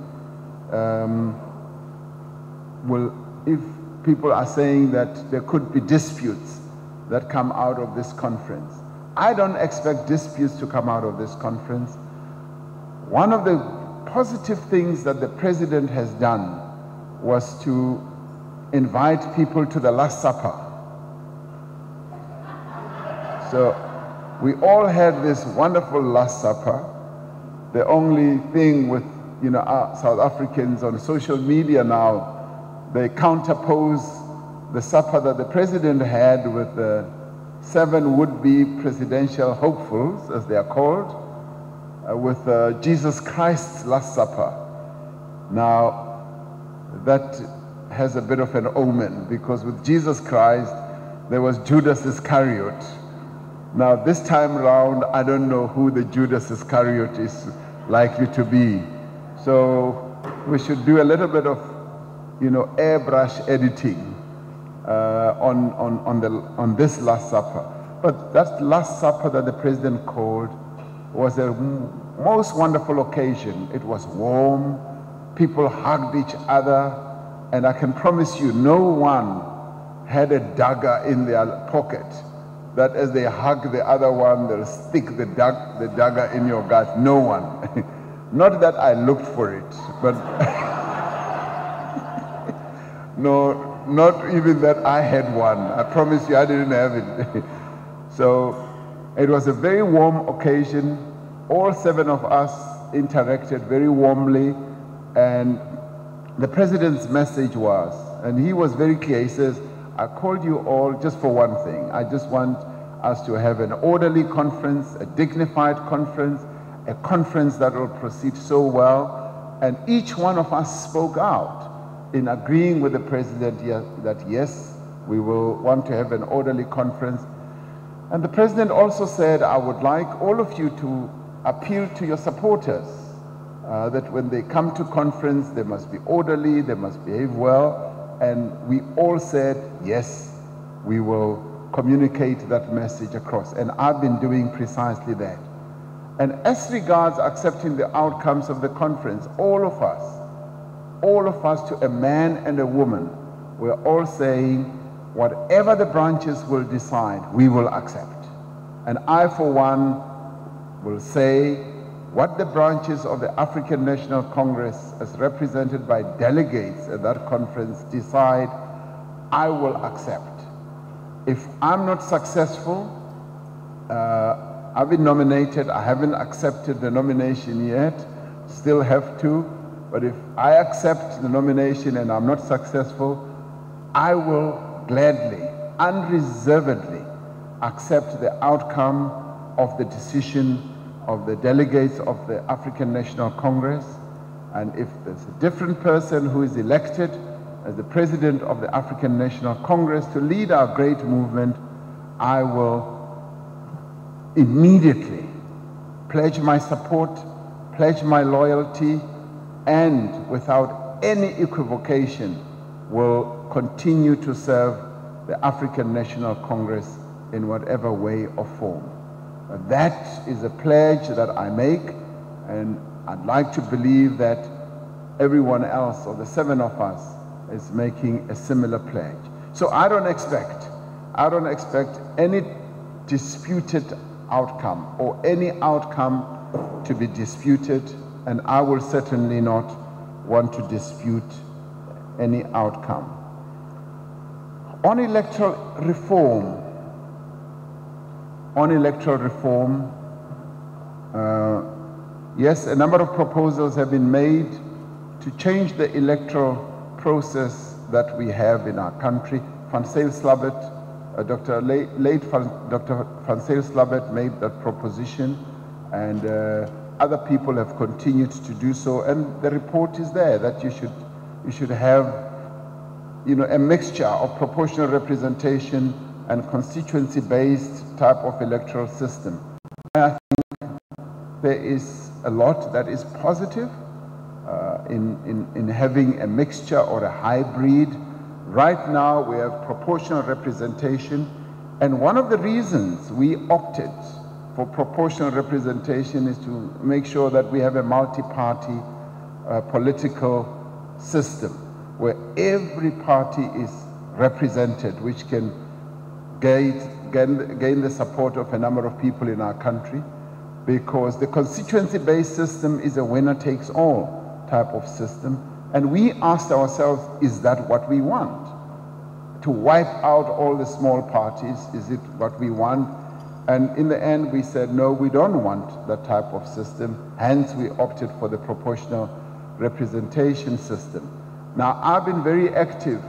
Well, if people are saying that there could be disputes that come out of this conference, I don't expect disputes to come out of this conference. One of the positive things that the president has done was to invite people to the Last Supper. So we all had this wonderful Last Supper. The only thing with, you know, our South Africans on social media now, they counterpose the supper that the president had with the 7 would-be presidential hopefuls, as they are called, with Jesus Christ's Last Supper. Now, that has a bit of an omen, because with Jesus Christ, there was Judas Iscariot. Now, this time around, I don't know who the Judas Iscariot is likely to be. So we should do a little bit of, you know, airbrush editing on this Last Supper. But that Last Supper that the president called was a most wonderful occasion. It was warm, people hugged each other, and I can promise you, no one had a dagger in their pocket that as they hug the other one, they'll stick the dagger in your gut. No one. Not that I looked for it, but no, not even that I had one. I promise you I didn't have it. So it was a very warm occasion. All 7 of us interacted very warmly, and the president's message was, and he was very clear, he says, I called you all just for one thing. I just want us to have an orderly conference, a dignified conference, a conference that will proceed so well. And each one of us spoke out in agreeing with the president that yes, we will want to have an orderly conference. And the president also said, I would like all of you to appeal to your supporters, that when they come to conference, they must be orderly, they must behave well. And we all said, yes, we will communicate that message across. And I've been doing precisely that. And as regards accepting the outcomes of the conference, all of us to a man and a woman, we're all saying, whatever the branches will decide, we will accept. And I, for one, will say, what the branches of the African National Congress, as represented by delegates at that conference, decide, I will accept. If I'm not successful, I've been nominated, I haven't accepted the nomination yet, still have to, but if I accept the nomination and I'm not successful, I will gladly, unreservedly accept the outcome of the decision of the delegates of the African National Congress. And if there's a different person who is elected as the president of the African National Congress to lead our great movement, I will immediately pledge my support, pledge my loyalty, and without any equivocation will continue to serve the African National Congress in whatever way or form. That is a pledge that I make, and I'd like to believe that everyone else, or the 7 of us, is making a similar pledge. So I don't expect any disputed outcome or any outcome to be disputed, and I will certainly not want to dispute any outcome. On electoral reform, yes, a number of proposals have been made to change the electoral process that we have in our country. Van Zyl-Slabbert, Dr. Van Zyl-Slabbert made that proposition, and other people have continued to do so, and the report is there that you should have, you know, a mixture of proportional representation and constituency-based type of electoral system. And I think there is a lot that is positive in having a mixture or a hybrid. Right now we have proportional representation, and one of the reasons we opted for proportional representation is to make sure that we have a multi-party political system where every party is represented, which can gain the support of a number of people in our country, because the constituency-based system is a winner-takes-all type of system. And we asked ourselves, is that what we want? To wipe out all the small parties, is it what we want? And in the end, we said, no, we don't want that type of system. Hence, we opted for the proportional representation system. Now, I've been very active,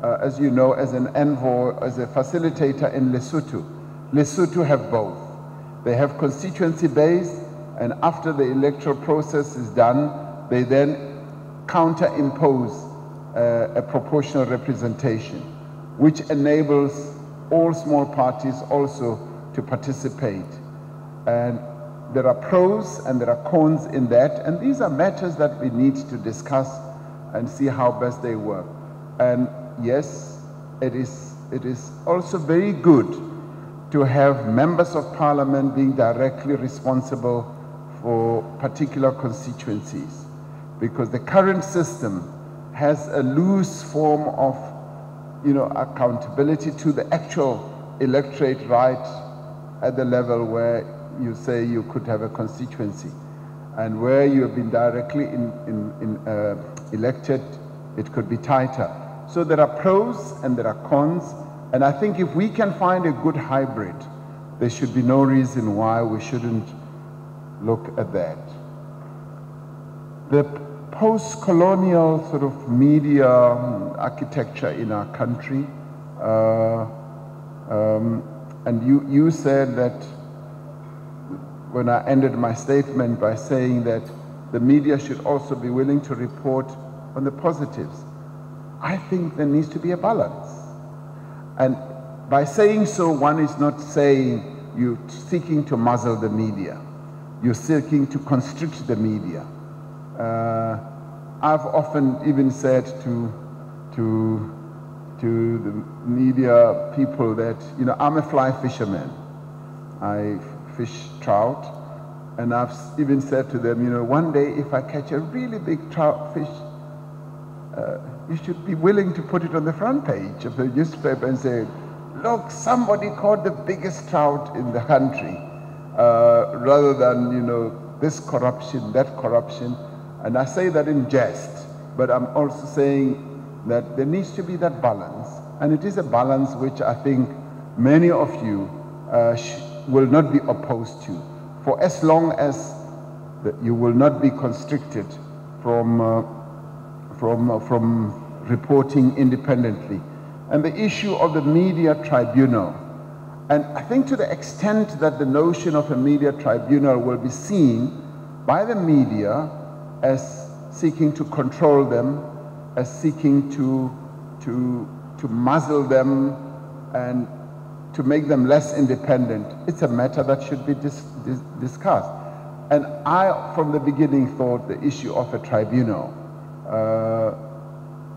as you know, as an envoy, as a facilitator in Lesotho. Lesotho have both. They have constituency-based, and after the electoral process is done, they then counter-impose a proportional representation, which enables all small parties also to participate. And there are pros and there are cons in that, and these are matters that we need to discuss and see how best they work. And yes, it is also very good to have members of parliament being directly responsible for particular constituencies, because the current system has a loose form of, you know, accountability to the actual electorate right at the level where you say you could have a constituency, and where you have been directly elected, it could be tighter. So there are pros and there are cons, and I think if we can find a good hybrid, there should be no reason why we shouldn't look at that. The post-colonial sort of media architecture in our country, and you said that, when I ended my statement by saying that the media should also be willing to report on the positives. I think there needs to be a balance. And by saying so, one is not saying you're seeking to muzzle the media. You're seeking to constrict the media. I've often even said to the media people that, you know, I'm a fly fisherman. I fish trout, and I've even said to them, you know, one day if I catch a really big trout fish, you should be willing to put it on the front page of the newspaper and say, look, somebody caught the biggest trout in the country, rather than, you know, this corruption, that corruption. And I say that in jest, but I'm also saying that there needs to be that balance, and it is a balance which I think many of you will not be opposed to. For as long as that you will not be constricted from reporting independently. And the issue of the media tribunal, and I think to the extent that the notion of a media tribunal will be seen by the media as seeking to control them, as seeking to muzzle them and to make them less independent, it's a matter that should be discussed. And I, from the beginning, thought the issue of a tribunal,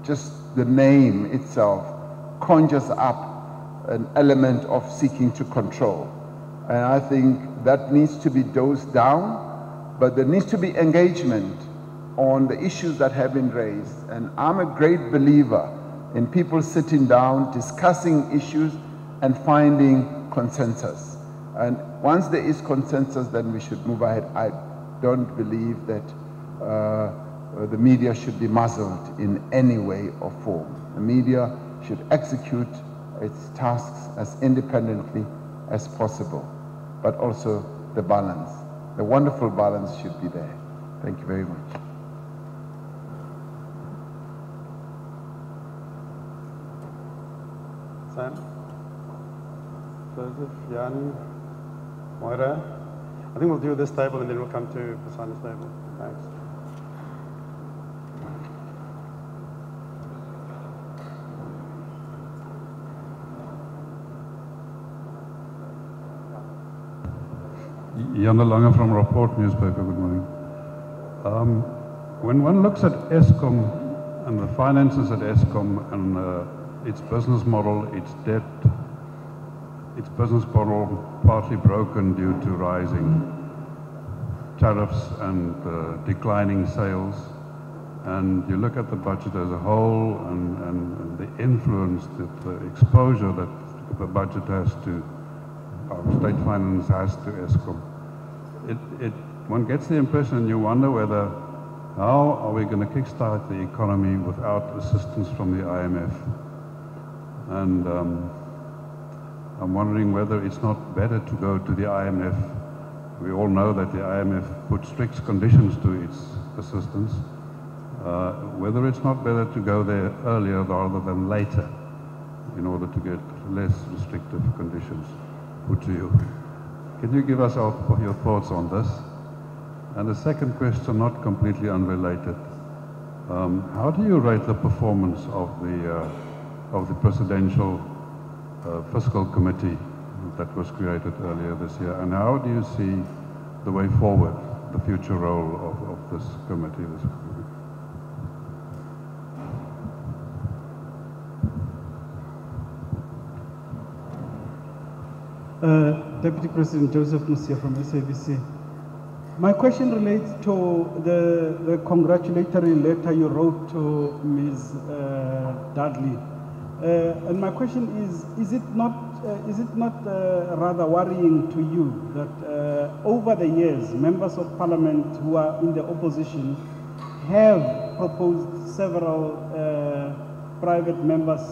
just the name itself, conjures up an element of seeking to control. And I think that needs to be dosed down, but there needs to be engagement on the issues that have been raised. And I'm a great believer in people sitting down, discussing issues, and finding consensus. And once there is consensus, then we should move ahead. I don't believe that the media should be muzzled in any way or form. The media should execute its tasks as independently as possible, but also the balance. The wonderful balance should be there. Thank you very much. Sam? Joseph, Jan, Moira? I think we'll do this table and then we'll come to Basana's table. Thanks. Jan de Lange from Rapport newspaper, good morning. When one looks at Eskom and the finances at Eskom and its business model, its debt, its business model partly broken due to rising tariffs and declining sales, and you look at the budget as a whole and the influence, the exposure that the budget has to, state finance has to Eskom, one gets the impression and you wonder whether, how are we going to kickstart the economy without assistance from the IMF? And I'm wondering whether it's not better to go to the IMF. We all know that the IMF put strict conditions to its assistance. Whether it's not better to go there earlier rather than later in order to get less restrictive conditions put to you. Can you give us your thoughts on this? And the second question, not completely unrelated. How do you rate the performance of the Presidential Fiscal Committee that was created earlier this year? And how do you see the way forward, the future role of this committee? Deputy President Joseph Musia from SABC. My question relates to the congratulatory letter you wrote to Ms. Dudley. And my question is it not rather worrying to you that over the years, members of parliament who are in the opposition have proposed several private members'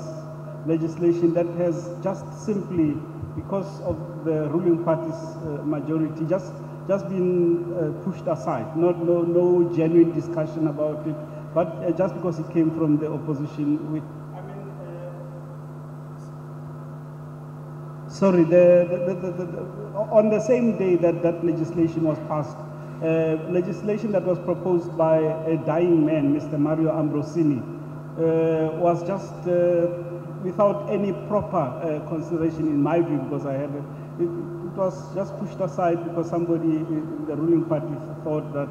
legislation that has just simply, because of the ruling party's majority, just been pushed aside. No genuine discussion about it, but just because it came from the opposition. Sorry, on the same day that legislation was passed, legislation that was proposed by a dying man, Mr. Mario Ambrosini, was just without any proper consideration in my view, because it was just pushed aside because somebody in the ruling party thought that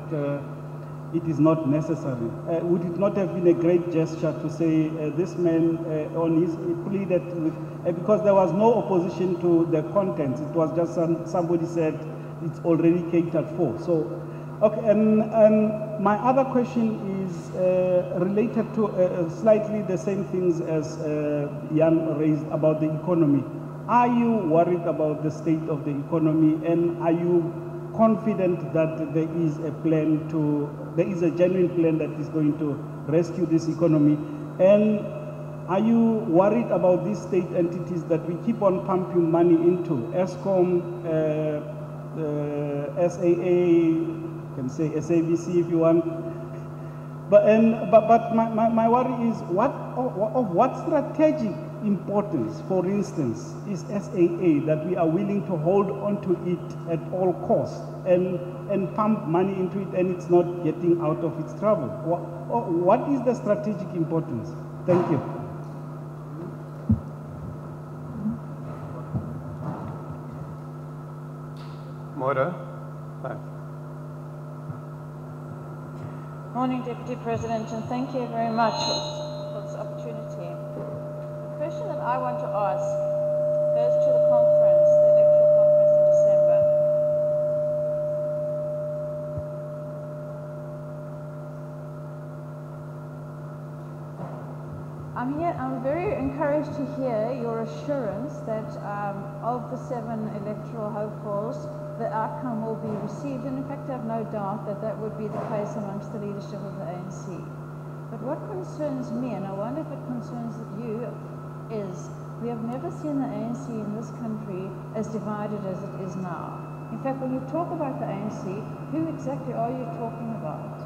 it is not necessary. Would it not have been a great gesture to say this man on his plea that because there was no opposition to the contents, it was just somebody said it's already catered for. So, okay, and my other question is related to slightly the same things as Jan raised about the economy. Are you worried about the state of the economy, and are you confident that there is a genuine plan that is going to rescue this economy? And are you worried about these state entities that we keep on pumping money into, Eskom, SAA, can say SABC if you want. But my worry is what strategic importance, for instance, is SAA that we are willing to hold on to it at all costs and pump money into it and it's not getting out of its trouble? What is the strategic importance? Thank you. Moira. Hi. Morning, Deputy President, and thank you very much for this opportunity. The question that I want to ask goes to the conference, the electoral conference in December. I'm very encouraged to hear your assurance that of the 7 electoral hopefuls, the outcome will be received, and in fact I have no doubt that that would be the case amongst the leadership of the ANC. But what concerns me, and I wonder if it concerns you, is we have never seen the ANC in this country as divided as it is now. In fact, when you talk about the ANC, who exactly are you talking about?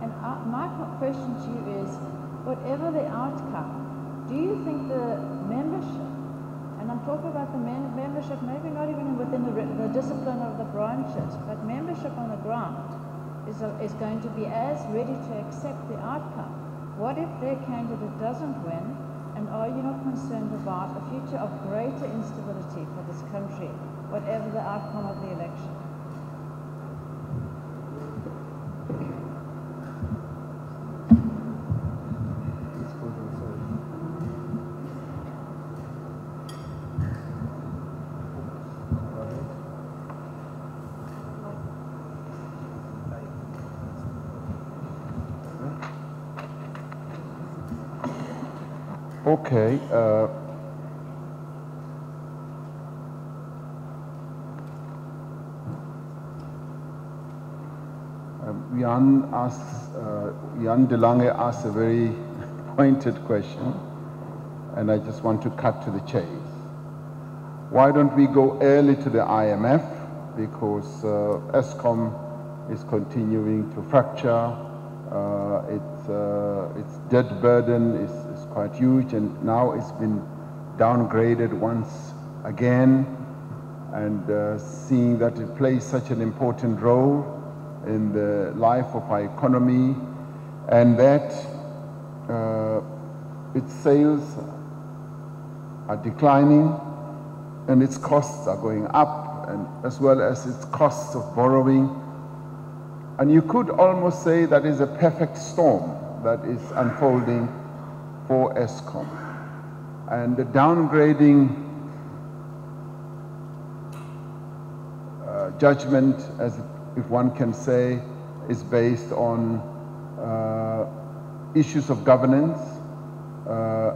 And my question to you is, whatever the outcome, do you think the membership, and I'm talking about the membership, maybe not even within the discipline of the branches, but membership on the ground is going to be as ready to accept the outcome? What if their candidate doesn't win? And are you not concerned about a future of greater instability for this country, whatever the outcome of the election? Okay. Jan de Lange asked a very pointed question, and I just want to cut to the chase. Why don't we go early to the IMF? Because Eskom is continuing to fracture. Its debt burden is quite huge, and now it's been downgraded once again, and seeing that it plays such an important role in the life of our economy, and that its sales are declining and its costs are going up, and as well as its costs of borrowing. And you could almost say that is a perfect storm that is unfolding for Eskom. And the downgrading judgment, as if one can say, is based on issues of governance,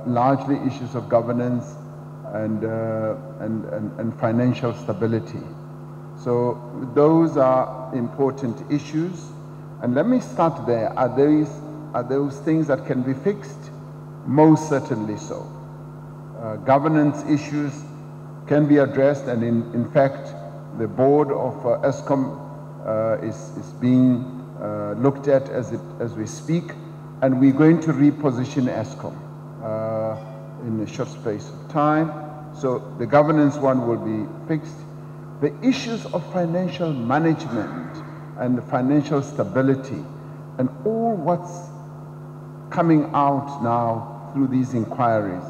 largely issues of governance and financial stability. So those are important issues. And let me start there. Are those things that can be fixed? Most certainly so. Governance issues can be addressed, and in fact, the board of Eskom is being looked at as we speak, and we're going to reposition Eskom in a short space of time. So the governance one will be fixed. The issues of financial management and financial stability and all what's coming out now through these inquiries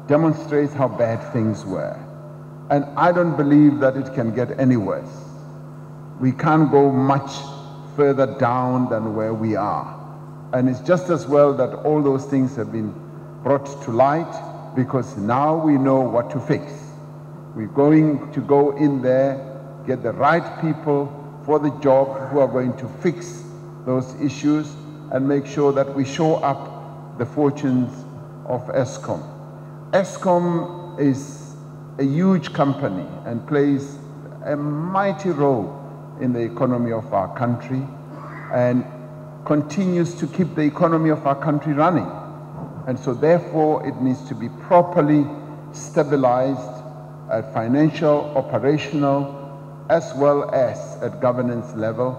demonstrates how bad things were. And I don't believe that it can get any worse. We can't go much further down than where we are. And it's just as well that all those things have been brought to light, because now we know what to fix. We're going to go in there, get the right people for the job who are going to fix those issues and make sure that we shore up the fortunes of Eskom. Eskom is a huge company and plays a mighty role in the economy of our country and continues to keep the economy of our country running. And so therefore it needs to be properly stabilized at financial, operational, as well as at governance level,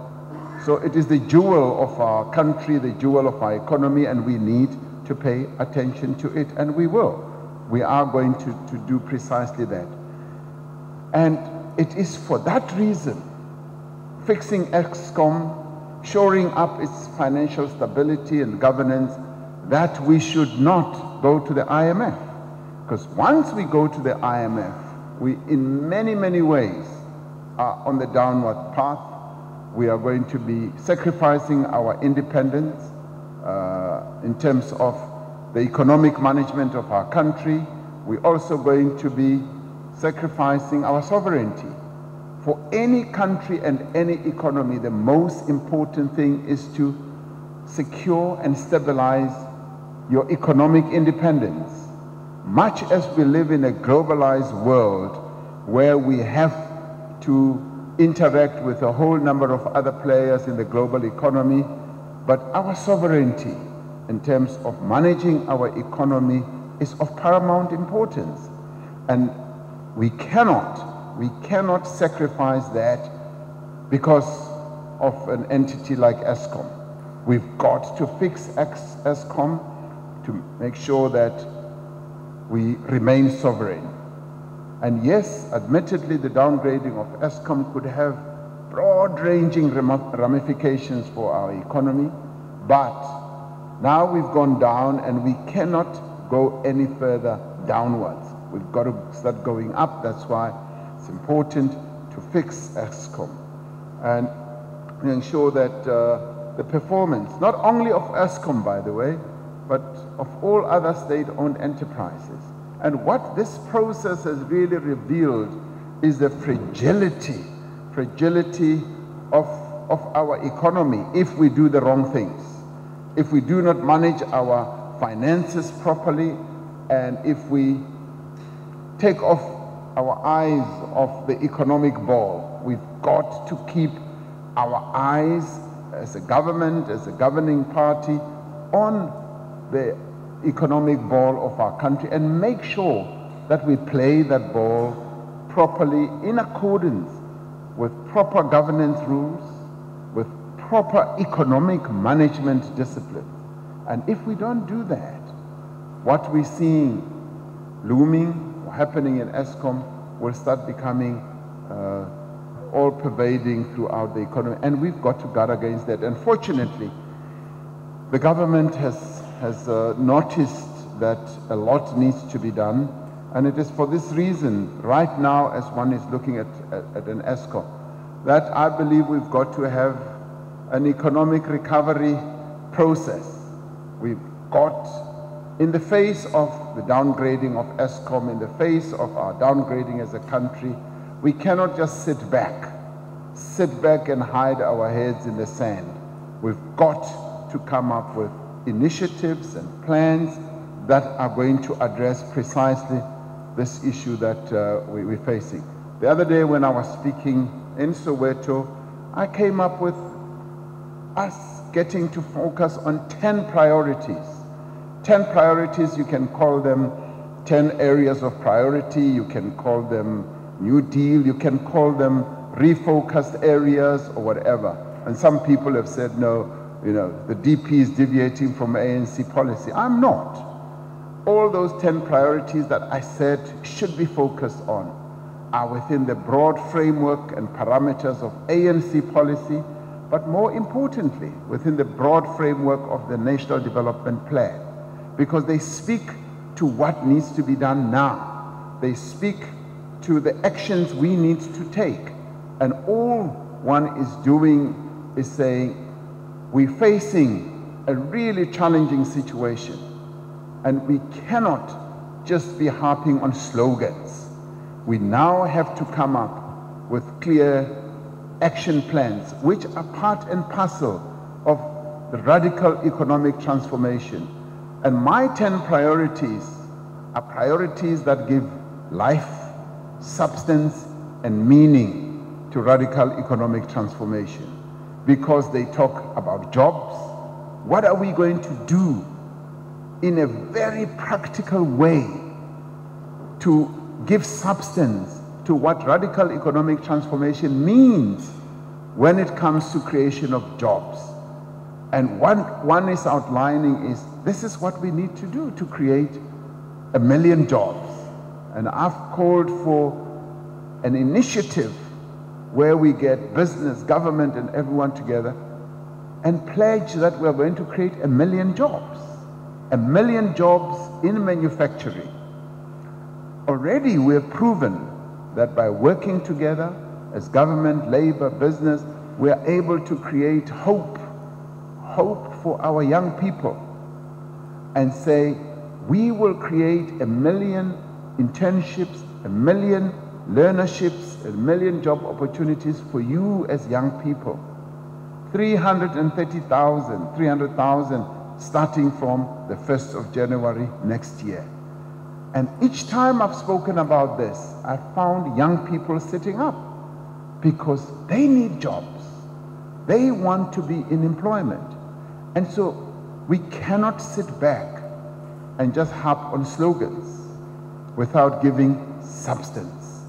So it is the jewel of our country, the jewel of our economy, and we need to pay attention to it, and we will. We are going to do precisely that. And it is for that reason, fixing Eskom, shoring up its financial stability and governance, that we should not go to the IMF. Because once we go to the IMF, we in many, many ways are on the downward path. We are going to be sacrificing our independence in terms of the economic management of our country. We're also going to be sacrificing our sovereignty. For any country and any economy, the most important thing is to secure and stabilize your economic independence. Much as we live in a globalized world where we have to interact with a whole number of other players in the global economy, but our sovereignty in terms of managing our economy is of paramount importance. And we cannot sacrifice that because of an entity like Eskom. We've got to fix Eskom to make sure that we remain sovereign. And yes, admittedly, the downgrading of Eskom could have broad-ranging ramifications for our economy, but now we've gone down and we cannot go any further downwards. We've got to start going up. That's why it's important to fix Eskom and ensure that the performance, not only of Eskom, by the way, but of all other state-owned enterprises. And what this process has really revealed is the fragility of our economy if we do the wrong things. If we do not manage our finances properly, and if we take off our eyes off the economic ball, we've got to keep our eyes as a government, as a governing party, on the economic ball of our country and make sure that we play that ball properly in accordance with proper governance rules, with proper economic management discipline. And if we don't do that, what we're seeing looming or happening in Eskom will start becoming all-pervading throughout the economy, and we've got to guard against that. Unfortunately, the government has noticed that a lot needs to be done, and it is for this reason, right now, as one is looking at an Eskom, that I believe we've got to have an economic recovery process. We've got, in the face of the downgrading of Eskom, in the face of our downgrading as a country, we cannot just sit back and hide our heads in the sand. We've got to come up with initiatives and plans that are going to address precisely this issue that we're facing. The other day when I was speaking in Soweto, I came up with us getting to focus on 10 priorities. 10 priorities, you can call them 10 areas of priority, you can call them New Deal, you can call them refocused areas or whatever. And some people have said, no, you know, the DP is deviating from ANC policy. I'm not. All those 10 priorities that I said should be focused on are within the broad framework and parameters of ANC policy, but more importantly, within the broad framework of the National Development Plan, because they speak to what needs to be done now. They speak to the actions we need to take. And all one is doing is saying, we're facing a really challenging situation, and we cannot just be harping on slogans. We now have to come up with clear action plans, which are part and parcel of the radical economic transformation. And my 10 priorities are priorities that give life, substance, and meaning to radical economic transformation, because they talk about jobs. What are we going to do in a very practical way to give substance to what radical economic transformation means when it comes to creation of jobs. And one is outlining is, this is what we need to do to create 1 million jobs. And I've called for an initiative where we get business, government, and everyone together and pledge that we're going to create 1 million jobs. 1 million jobs in manufacturing. Already we have proven that by working together as government, labor, business, we are able to create hope for our young people, and say, we will create 1 million internships, 1 million learnerships, 1 million job opportunities for you as young people. 300,000 starting from the 1st of January next year. And each time I've spoken about this, I've found young people sitting up because they need jobs. They want to be in employment. And so we cannot sit back and just harp on slogans without giving substance.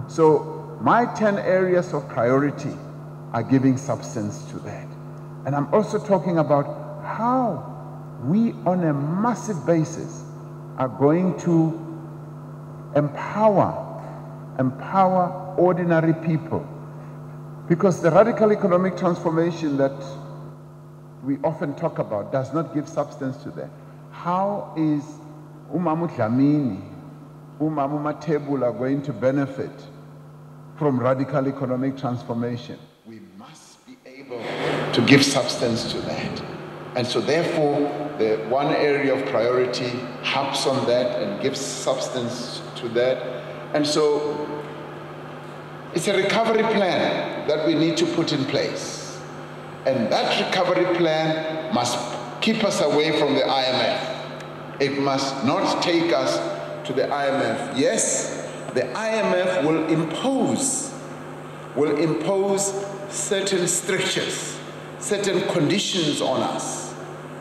So my 10 areas of priority are giving substance to that. And I'm also talking about how we on a massive basis are going to empower ordinary people. Because the radical economic transformation that we often talk about does not give substance to that. How is Umamu Dlamini, Umamu Matebula going to benefit from radical economic transformation? We must be able to give substance to that. And so therefore, the one area of priority harps on that and gives substance to that. And so it's a recovery plan that we need to put in place. And that recovery plan must keep us away from the IMF. It must not take us to the IMF. Yes, the IMF will impose certain strictures, certain conditions on us.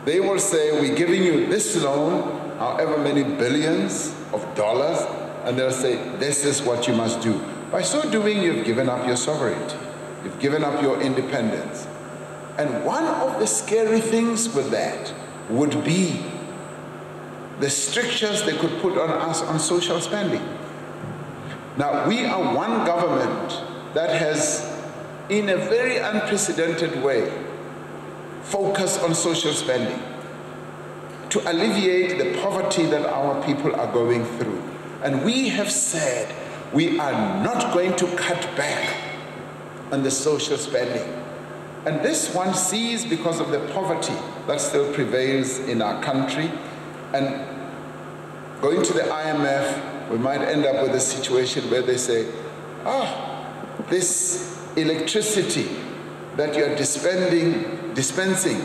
They will say, we're giving you this loan, however many billions of dollars, and they'll say, this is what you must do. By so doing, you've given up your sovereignty. You've given up your independence. And one of the scary things with that would be the strictures they could put on us on social spending. Now, we are one government that has, in a very unprecedented way, focused on social spending to alleviate the poverty that our people are going through. And we have said we are not going to cut back on the social spending. And this one sees because of the poverty that still prevails in our country. And going to the IMF, we might end up with a situation where they say, this electricity that you're dispensing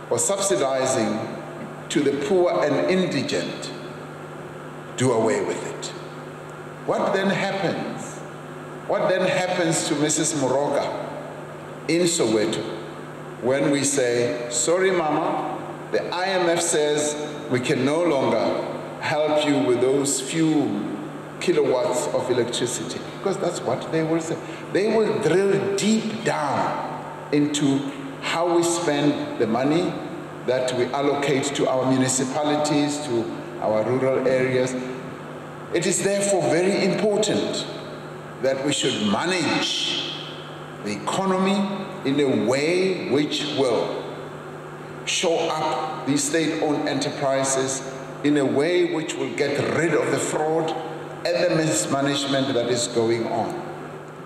or subsidizing to the poor and indigent, do away with it. What then happens? What then happens to Mrs. Moroka in Soweto when we say, sorry mama, the IMF says we can no longer help you with those few kilowatts of electricity? Because that's what they will say. They will drill deep down into how we spend the money that we allocate to our municipalities, to our rural areas. It is therefore very important that we should manage the economy in a way which will shore up these state-owned enterprises, in a way which will get rid of the fraud and the mismanagement that is going on.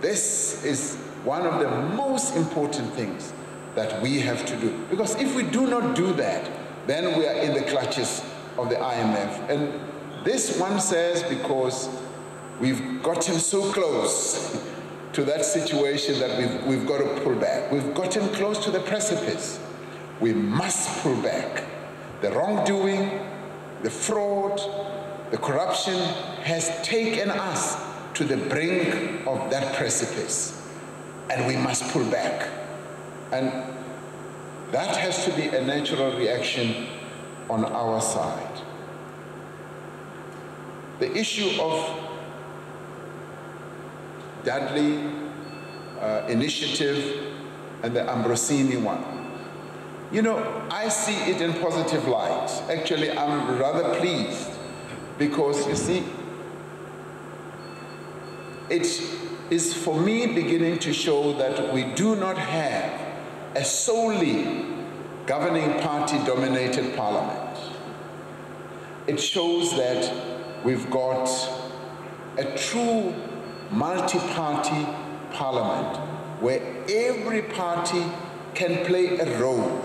This is one of the most important things that we have to do. Because if we do not do that, then we are in the clutches of the IMF. And this one says because we've gotten so close to that situation that we've got to pull back. We've gotten close to the precipice. We must pull back. The wrongdoing, the fraud, the corruption has taken us to the brink of that precipice. And we must pull back. And that has to be a natural reaction on our side. The issue of Dudley initiative and the Ambrosini one. You know, I see it in positive light. Actually, I'm rather pleased because, you see, it is for me beginning to show that we do not have a solely governing party-dominated parliament. It shows that we've got a true multi-party parliament where every party can play a role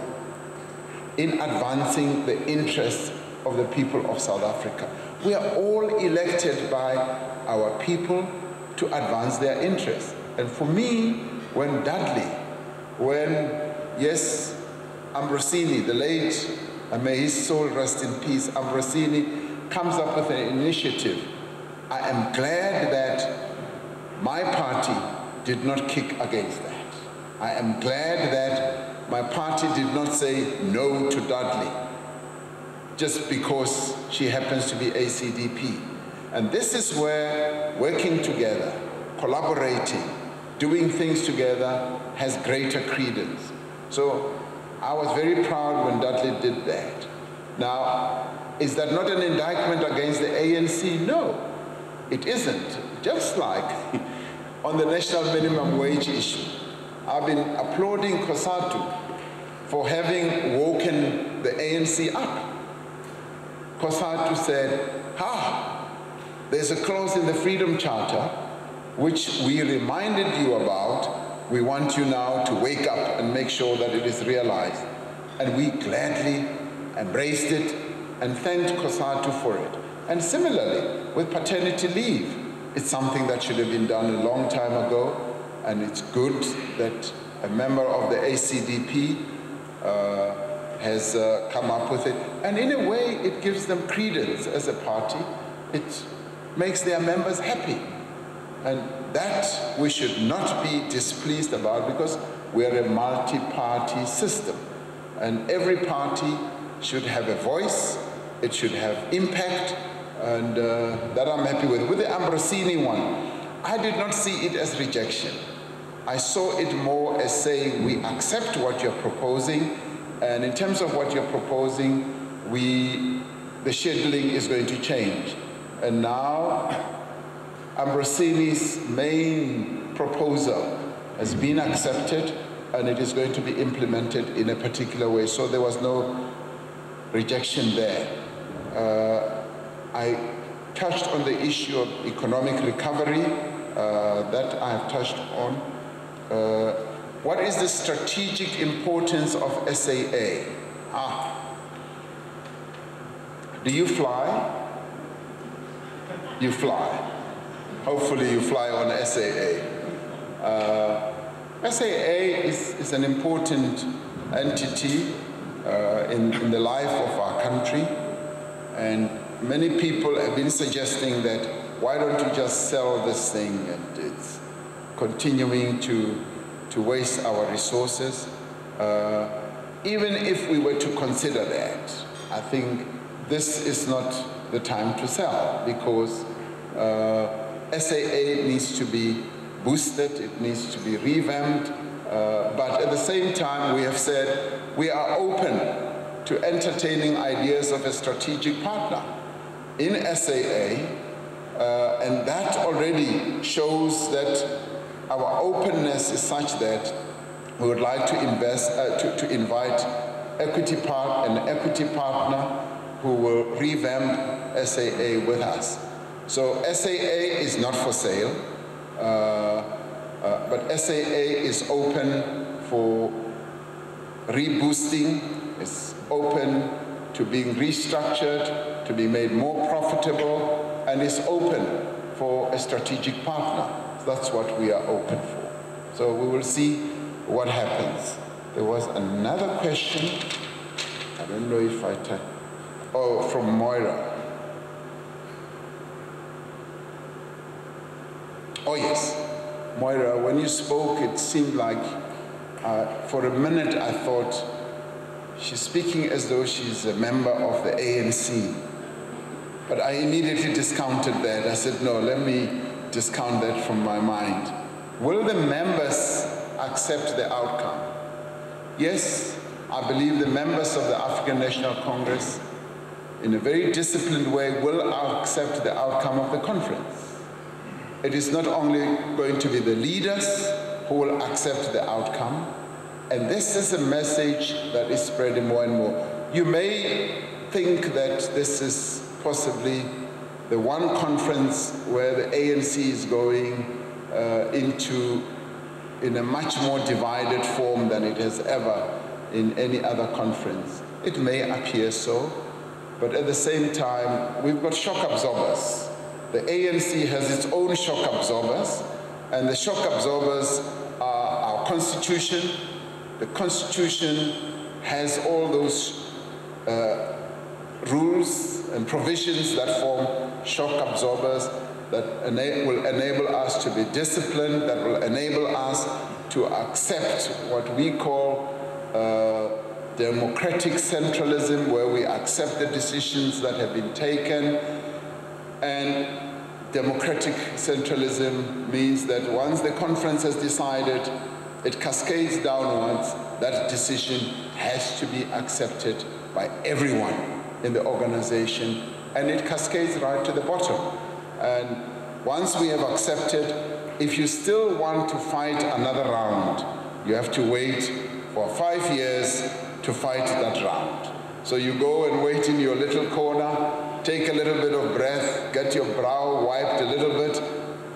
in advancing the interests of the people of South Africa. We are all elected by our people to advance their interests. And for me, when Dudley, yes, Ambrosini, the late, and may his soul rest in peace, Ambrosini comes up with an initiative, I am glad that my party did not kick against that. I am glad that my party did not say no to Dudley just because she happens to be ACDP. And this is where working together, collaborating, doing things together has greater credence. So I was very proud when Dudley did that. Now, is that not an indictment against the ANC? No, it isn't. Just like on the national minimum wage issue, I've been applauding COSATU for having woken the ANC up. COSATU said, there's a clause in the Freedom Charter which we reminded you about. We want you now to wake up and make sure that it is realized. And we gladly embraced it and thanked COSATU for it. And similarly, with paternity leave, it's something that should have been done a long time ago, and it's good that a member of the ACDP has come up with it. And in a way, it gives them credence as a party. It makes their members happy. And that we should not be displeased about because we're a multi-party system. And every party should have a voice, it should have impact, and that I'm happy with. With the Ambrosini one, I did not see it as rejection. I saw it more as saying we accept what you're proposing, and in terms of what you're proposing, the scheduling is going to change. And now, Ambrosini's main proposal has been accepted, and it is going to be implemented in a particular way. So there was no rejection there. I touched on the issue of economic recovery that I have touched on. What is the strategic importance of SAA? Do you fly? You fly. Hopefully you fly on SAA. SAA is an important entity in the life of our country, and many people have been suggesting that why don't you just sell this thing, and it's continuing to waste our resources. Even if we were to consider that, I think this is not the time to sell, because SAA needs to be boosted, it needs to be revamped, but at the same time we have said we are open to entertaining ideas of a strategic partner in SAA, and that already shows that our openness is such that we would like to invite an equity partner who will revamp SAA with us. So SAA is not for sale, but SAA is open for reboosting, it's open to being restructured, to be made more profitable, and is open for a strategic partner. That's what we are open for. So we will see what happens. There was another question. I don't know if I touched. Oh, from Moira. Oh yes, Moira, when you spoke, it seemed like, for a minute I thought, she's speaking as though she's a member of the ANC. But I immediately discounted that. I said, no, let me discount that from my mind. Will the members accept the outcome? Yes, I believe the members of the African National Congress, in a very disciplined way, will accept the outcome of the conference. It is not only going to be the leaders who will accept the outcome, and this is a message that is spreading more and more. You may think that this is possibly the one conference where the ANC is going in a much more divided form than it has ever in any other conference. It may appear so, but at the same time, we've got shock absorbers. The ANC has its own shock absorbers, and the shock absorbers are our Constitution. The Constitution has all those rules and provisions that form shock absorbers that will enable us to be disciplined, that will enable us to accept what we call democratic centralism, where we accept the decisions that have been taken. And democratic centralism means that once the conference has decided, it cascades downwards. That decision has to be accepted by everyone in the organization, and it cascades right to the bottom. And once we have accepted, if you still want to fight another round, you have to wait for 5 years to fight that round. So you go and wait in your little corner, take a little bit of breath, get your brow wiped a little bit.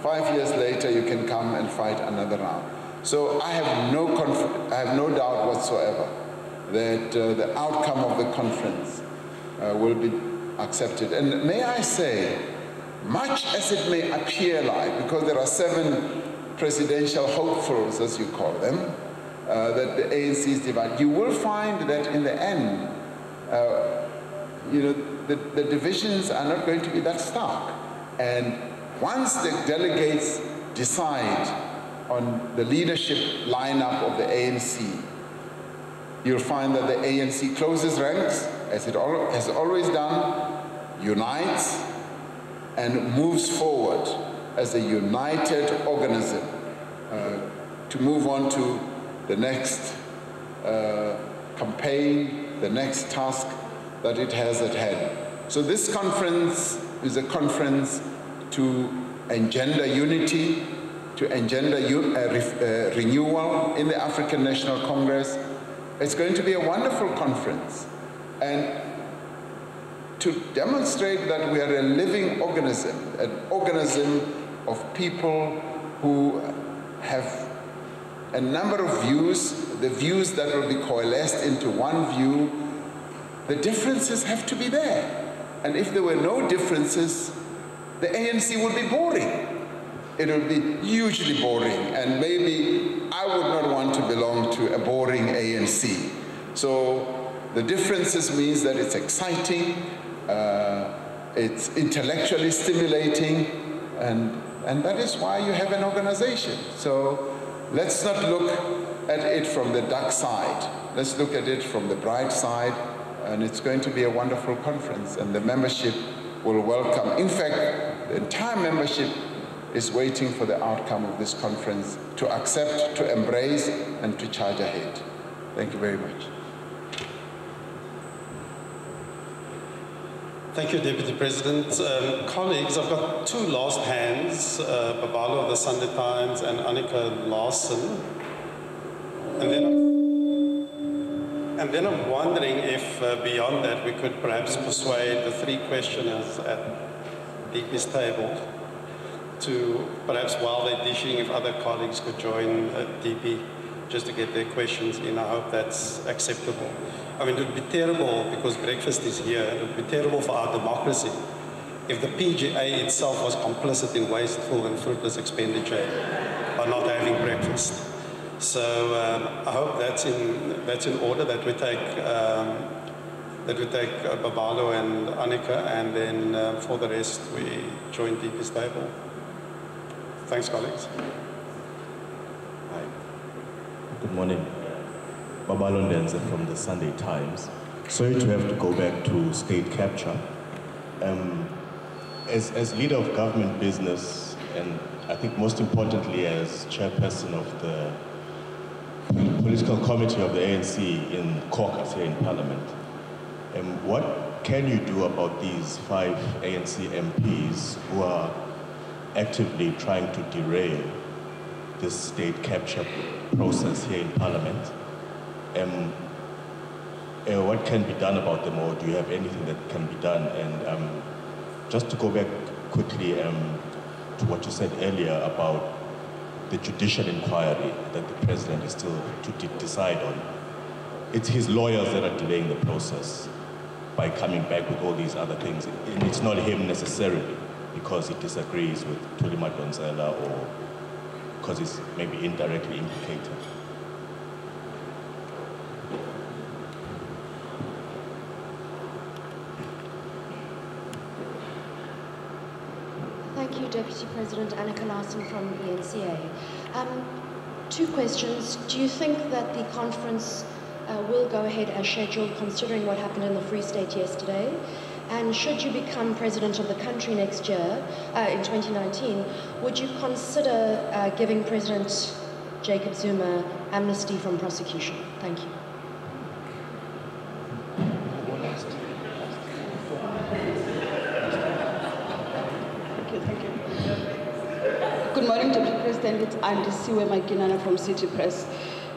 5 years later, you can come and fight another round. So I have no doubt whatsoever that the outcome of the conference will be accepted. And may I say, much as it may appear like, because there are 7 presidential hopefuls, as you call them, that the ANC is divided, you will find that in the end, the divisions are not going to be that stark. And once the delegates decide on the leadership lineup of the ANC, you'll find that the ANC closes ranks, as it has always done, unites, and moves forward as a united organism to move on to the next campaign, the next task that it has at hand. So this conference is a conference to engender unity, to engender renewal in the African National Congress. It's going to be a wonderful conference. And to demonstrate that we are a living organism, an organism of people who have a number of views, the views that will be coalesced into one view, the differences have to be there. And if there were no differences, the ANC would be boring. It would be hugely boring, and maybe I would not want to belong to a boring ANC. So the differences means that it's exciting, it's intellectually stimulating, and that is why you have an organization. So let's not look at it from the dark side. Let's look at it from the bright side, and it's going to be a wonderful conference, and the membership will welcome. In fact, the entire membership is waiting for the outcome of this conference to accept, to embrace, and to charge ahead. Thank you very much. Thank you, Deputy President. Colleagues, I've got 2 last hands, Babalo of the Sunday Times and Annika Larson. And then I'm wondering if beyond that we could perhaps persuade the 3 questioners at DP's table to perhaps while they're dishing, if other colleagues could join DP just to get their questions in. I hope that's acceptable. I mean, it would be terrible, because breakfast is here, it would be terrible for our democracy if the PGA itself was complicit in wasteful and fruitless expenditure by not having breakfast. So I hope that's in order, that we take Babalo and Annika, and then for the rest we join DP's table. Thanks, colleagues. Hi. Good morning. Babalo Ndenze from the Sunday Times. Sorry to have to go back to state capture. As leader of government business, and I think most importantly as chairperson of the political committee of the ANC in caucus here in Parliament. What can you do about these 5 ANC MPs who are actively trying to derail this state capture process here in Parliament? What can be done about them, or do you have anything that can be done? And just to go back quickly to what you said earlier about the judicial inquiry that the president is still to decide on. It's his lawyers that are delaying the process by coming back with all these other things. And it's not him necessarily because he disagrees with Thuli Madonsela or because he's maybe indirectly implicated. Thank you, Deputy President. Annika Larsen from ENCA. 2 questions. Do you think that the conference will go ahead as scheduled, considering what happened in the Free State yesterday? And should you become president of the country next year, in 2019, would you consider giving President Jacob Zuma amnesty from prosecution? Thank you. Good morning, Deputy President. It's Andy Siwe Makinana from City Press.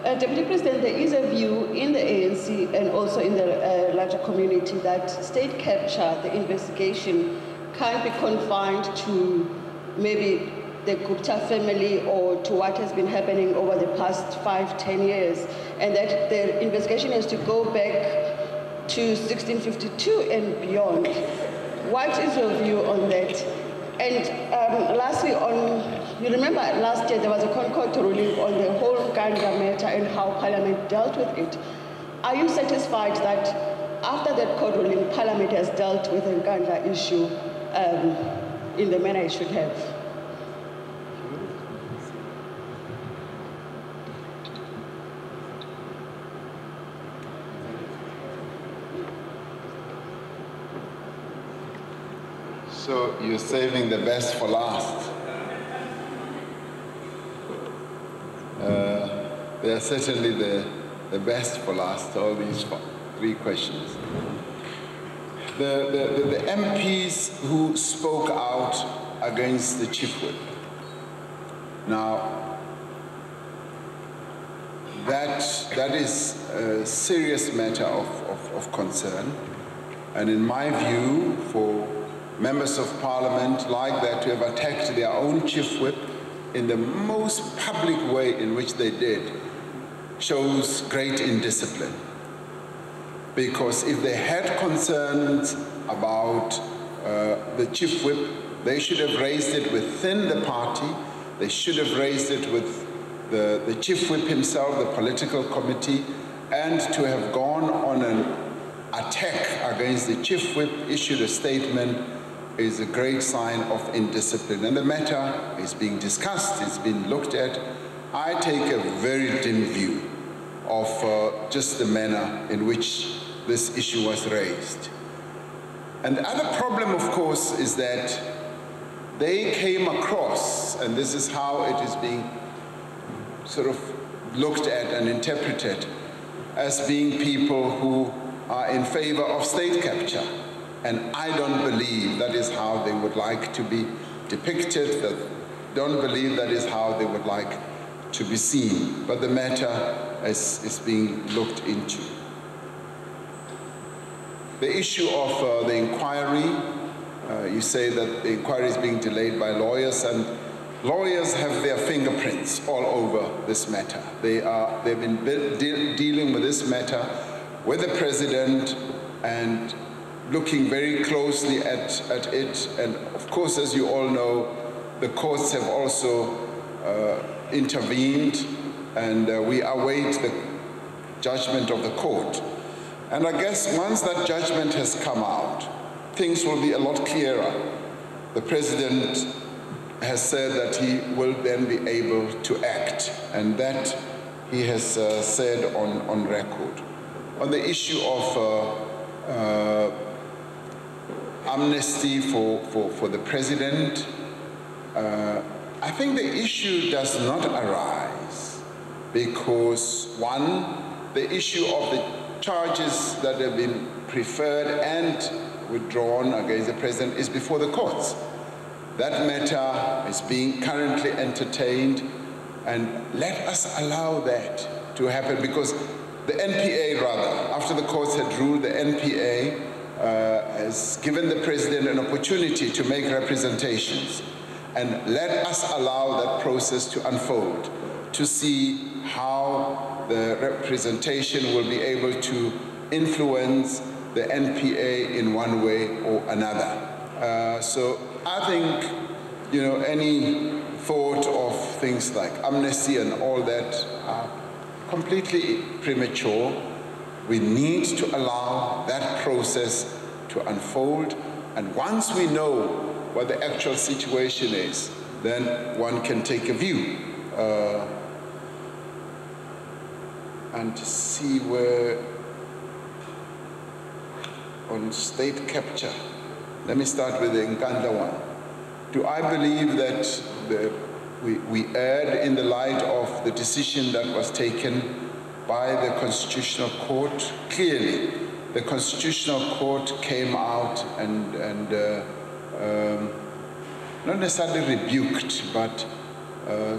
Deputy President, there is a view in the ANC and also in the larger community that state capture, the investigation, can't be confined to maybe the Gupta family or to what has been happening over the past 5-10 years, and that the investigation has to go back to 1652 and beyond. What is your view on that? And lastly, you remember last year there was a Concord ruling on the whole Gandra matter and how Parliament dealt with it. Are you satisfied that after that court ruling, Parliament has dealt with the Gandra issue in the manner it should have? So you're saving the best for last. They are certainly the best for last, all these 3 questions. The MPs who spoke out against the chief whip. Now, that is a serious matter of concern. And in my view, for members of Parliament like that to have attacked their own chief whip in the most public way in which they did shows great indiscipline. Because if they had concerns about the chief whip, they should have raised it within the party. They should have raised it with the chief whip himself, the political committee, and to have gone on an attack against the chief whip, issued a statement, is a great sign of indiscipline. And the matter is being discussed, it's been looked at. I take a very dim view of just the manner in which this issue was raised. And the other problem, of course, is that they came across, and this is how it is being sort of looked at and interpreted, as being people who are in favor of state capture. And I don't believe that is how they would like to be depicted, don't believe that is how they would like to be seen. But the matter is being looked into. The issue of the inquiry, you say that the inquiry is being delayed by lawyers, and lawyers have their fingerprints all over this matter. They've been dealing with this matter with the president and looking very closely at it. And of course, as you all know, the courts have also intervened, and we await the judgment of the court. And I guess once that judgment has come out, things will be a lot clearer. The president has said that he will then be able to act, and that he has said on record. On the issue of amnesty for the president, I think the issue does not arise because one, the issue of the charges that have been preferred and withdrawn against the president is before the courts. That matter is being currently entertained, and let us allow that to happen, because the NPA, rather, after the courts had ruled, the NPA has given the president an opportunity to make representations. And let us allow that process to unfold, to see how the representation will be able to influence the NPA in one way or another. So I think, you know, any thought of things like amnesty and all that are completely premature. We need to allow that process to unfold, and once we know what the actual situation is, then one can take a view and see where on state capture. Let me start with the Nkandla one. Do I believe that we erred in the light of the decision that was taken by the Constitutional Court? Clearly, the Constitutional Court came out and not necessarily rebuked, but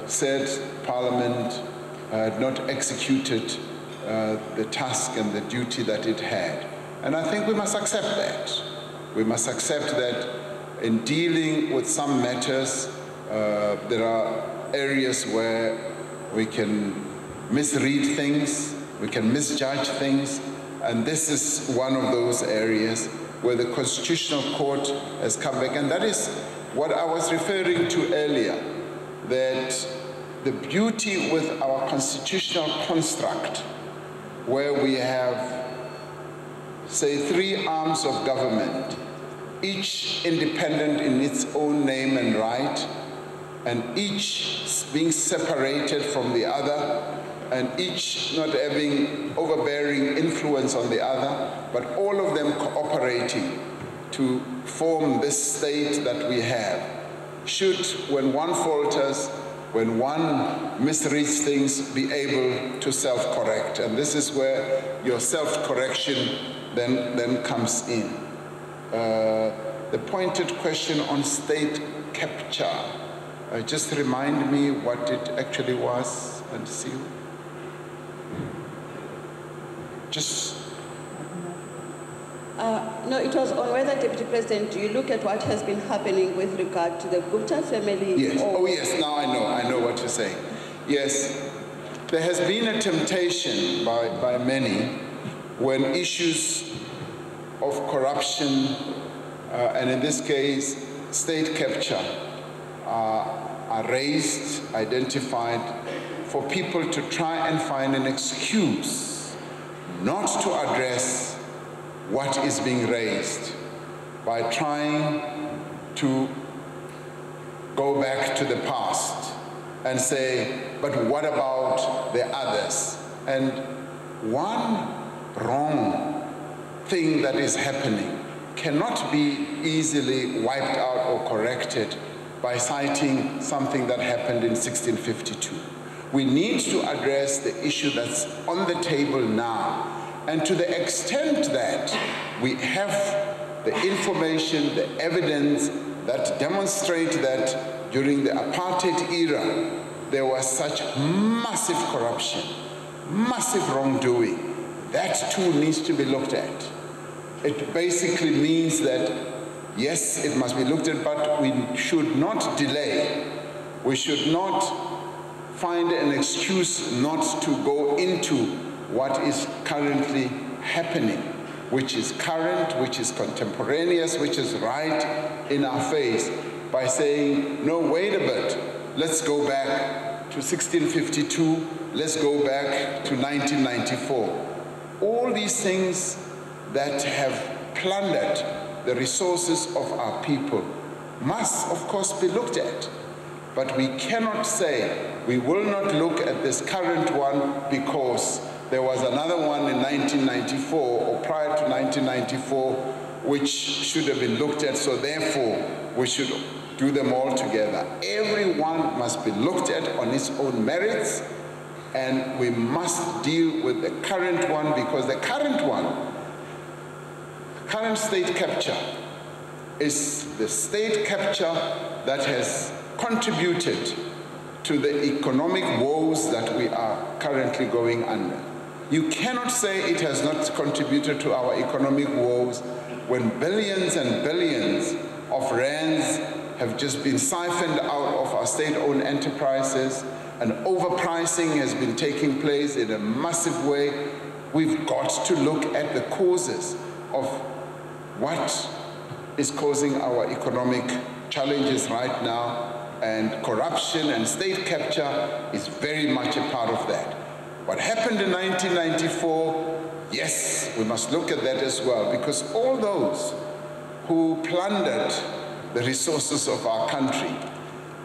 said Parliament had not executed the task and the duty that it had. And I think we must accept that. We must accept that in dealing with some matters, there are areas where we can misread things, we can misjudge things, and this is one of those areas where the Constitutional Court has come back. And that is what I was referring to earlier, that the beauty with our constitutional construct, where we have, say, 3 arms of government, each independent in its own name and right, and each being separated from the other, and each not having overbearing influence on the other, but all of them cooperating to form this state that we have, should, when one falters, when one misreads things, be able to self-correct. And this is where your self-correction then comes in. The pointed question on state capture, just remind me what it actually was, and see. Just. No, it was on whether, Deputy President, do you look at what has been happening with regard to the Gupta family? Yes. Oh, yes. Now I know what you're saying. Yes, there has been a temptation by many when issues of corruption, and in this case, state capture, are raised, identified, for people to try and find an excuse not to address what is being raised by trying to go back to the past and say, but what about the others? And one wrong thing that is happening cannot be easily wiped out or corrected by citing something that happened in 1652. We need to address the issue that's on the table now. And to the extent that we have the information, the evidence that demonstrate that during the apartheid era, there was such massive corruption, massive wrongdoing, that too needs to be looked at. It basically means that, yes, it must be looked at, but we should not delay. We should not find an excuse not to go into what is currently happening, which is current, which is contemporaneous, which is right in our face, by saying, no, wait a bit, let's go back to 1652, let's go back to 1994. All these things that have plundered the resources of our people must, of course, be looked at. But we cannot say we will not look at this current one because there was another one in 1994 or prior to 1994 which should have been looked at, so therefore we should do them all together. Every one must be looked at on its own merits, And we must deal with the current one, because the current state capture is the state capture that has contributed to the economic woes that we are currently going under. You cannot say it has not contributed to our economic woes when billions and billions of rands have just been siphoned out of our state-owned enterprises, and overpricing has been taking place in a massive way. We've got to look at the causes of what is causing our economic challenges right now, and corruption and state capture is very much a part of that. What happened in 1994, yes, we must look at that as well, because all those who plundered the resources of our country,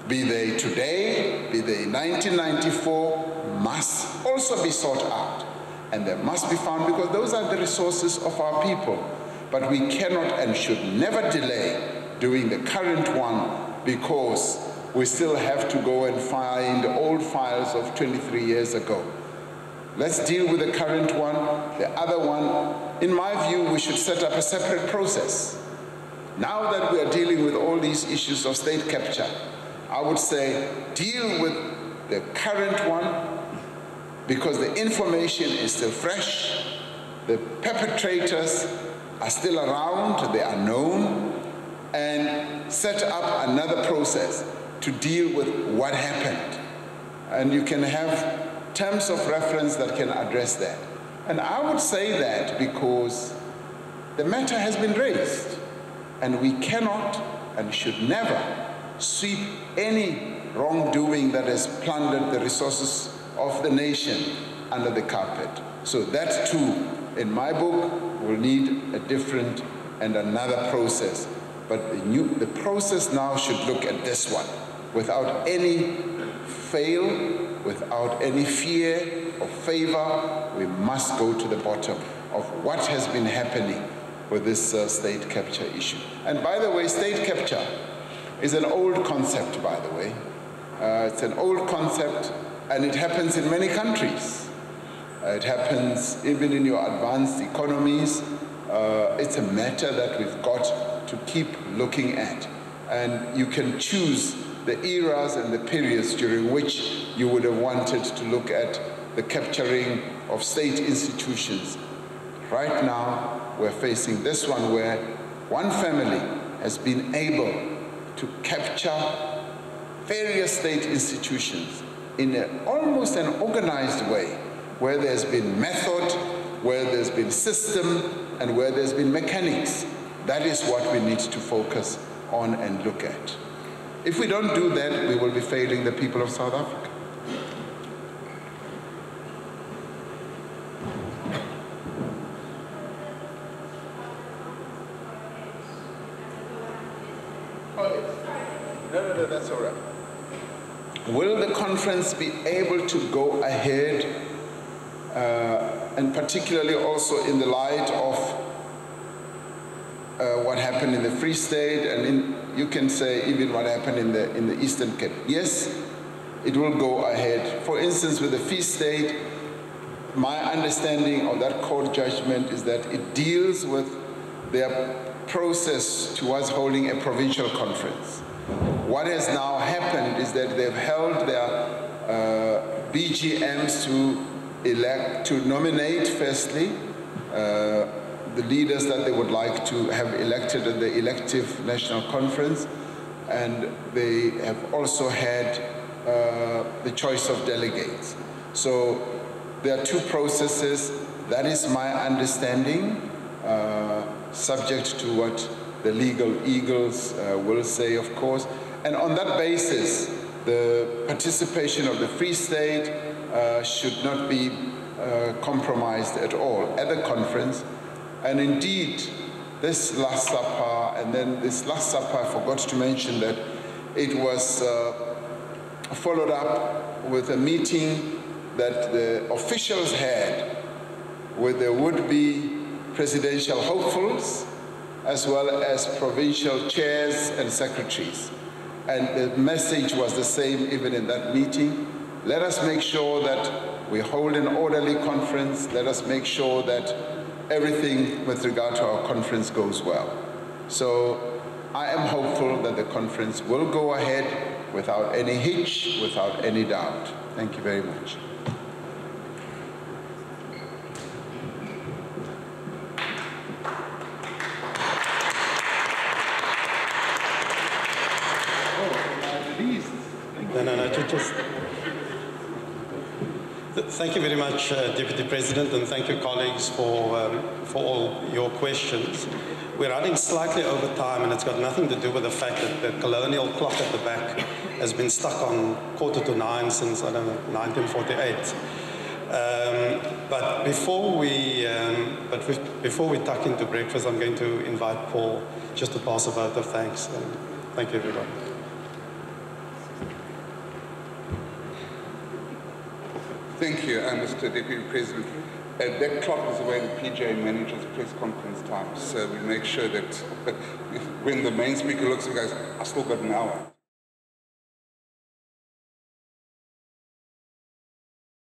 be they today, be they in 1994, must also be sought out. And they must be found, because those are the resources of our people. But we cannot and should never delay doing the current one, because we still have to go and find old files of 23 years ago. Let's deal with the current one. The other one, in my view, we should set up a separate process. Now that we are dealing with all these issues of state capture, I would say deal with the current one, because the information is still fresh, the perpetrators are still around, they are known, and set up another process to deal with what happened. And you can have terms of reference that can address that. And I would say that because the matter has been raised, and we cannot and should never sweep any wrongdoing that has plundered the resources of the nation under the carpet. So that too, in my book, will need a different and another process. But the process now should look at this one without any fail, without any fear or favor. We must go to the bottom of what has been happening with this state capture issue. And by the way, state capture is an old concept, by the way. It's an old concept, and it happens in many countries. It happens even in your advanced economies. It's a matter that we've got to keep looking at. And you can choose the eras and the periods during which you would have wanted to look at the capturing of state institutions. Right now, we're facing this one where one family has been able to capture various state institutions in almost an organized way, where there's been method, where there's been system, and where there's been mechanics. That is what we need to focus on and look at. If we don't do that, we will be failing the people of South Africa. No, that's all right. Will the conference be able to go ahead, and particularly also in the light of what happened in the Free State, and you can say even what happened in the Eastern Cape? Yes, it will go ahead. For instance, with the Free State, my understanding of that court judgment is that it deals with their process towards holding a provincial conference. What has now happened is that they've held their BGMs to nominate, firstly, the leaders that they would like to have elected at the elective national conference, and they have also had the choice of delegates. So there are two processes. That is my understanding, subject to what the legal eagles will say, of course. And on that basis, the participation of the Free State should not be compromised at all at the conference. And indeed, this Last Supper, and then this Last Supper, I forgot to mention that it was followed up with a meeting that the officials had with the would-be presidential hopefuls, as well as provincial chairs and secretaries. And the message was the same even in that meeting. Let us make sure that We hold an orderly conference. Let us make sure that everything with regard to our conference goes well. So I am hopeful that the conference will go ahead without any hitch, without any doubt. Thank you very much. Thank you very much, Deputy President, and thank you, colleagues, for all your questions. We're running slightly over time, and it's got nothing to do with the fact that the colonial clock at the back has been stuck on 8:45 since, I don't know, 1948. But before we tuck into breakfast, I'm going to invite Paul just to pass a vote of thanks. And thank you, everyone. Thank you, Mr. Deputy President. That clock is the way the PJ manages press conference times, so we make sure that when the main speaker looks and goes, I still got an hour.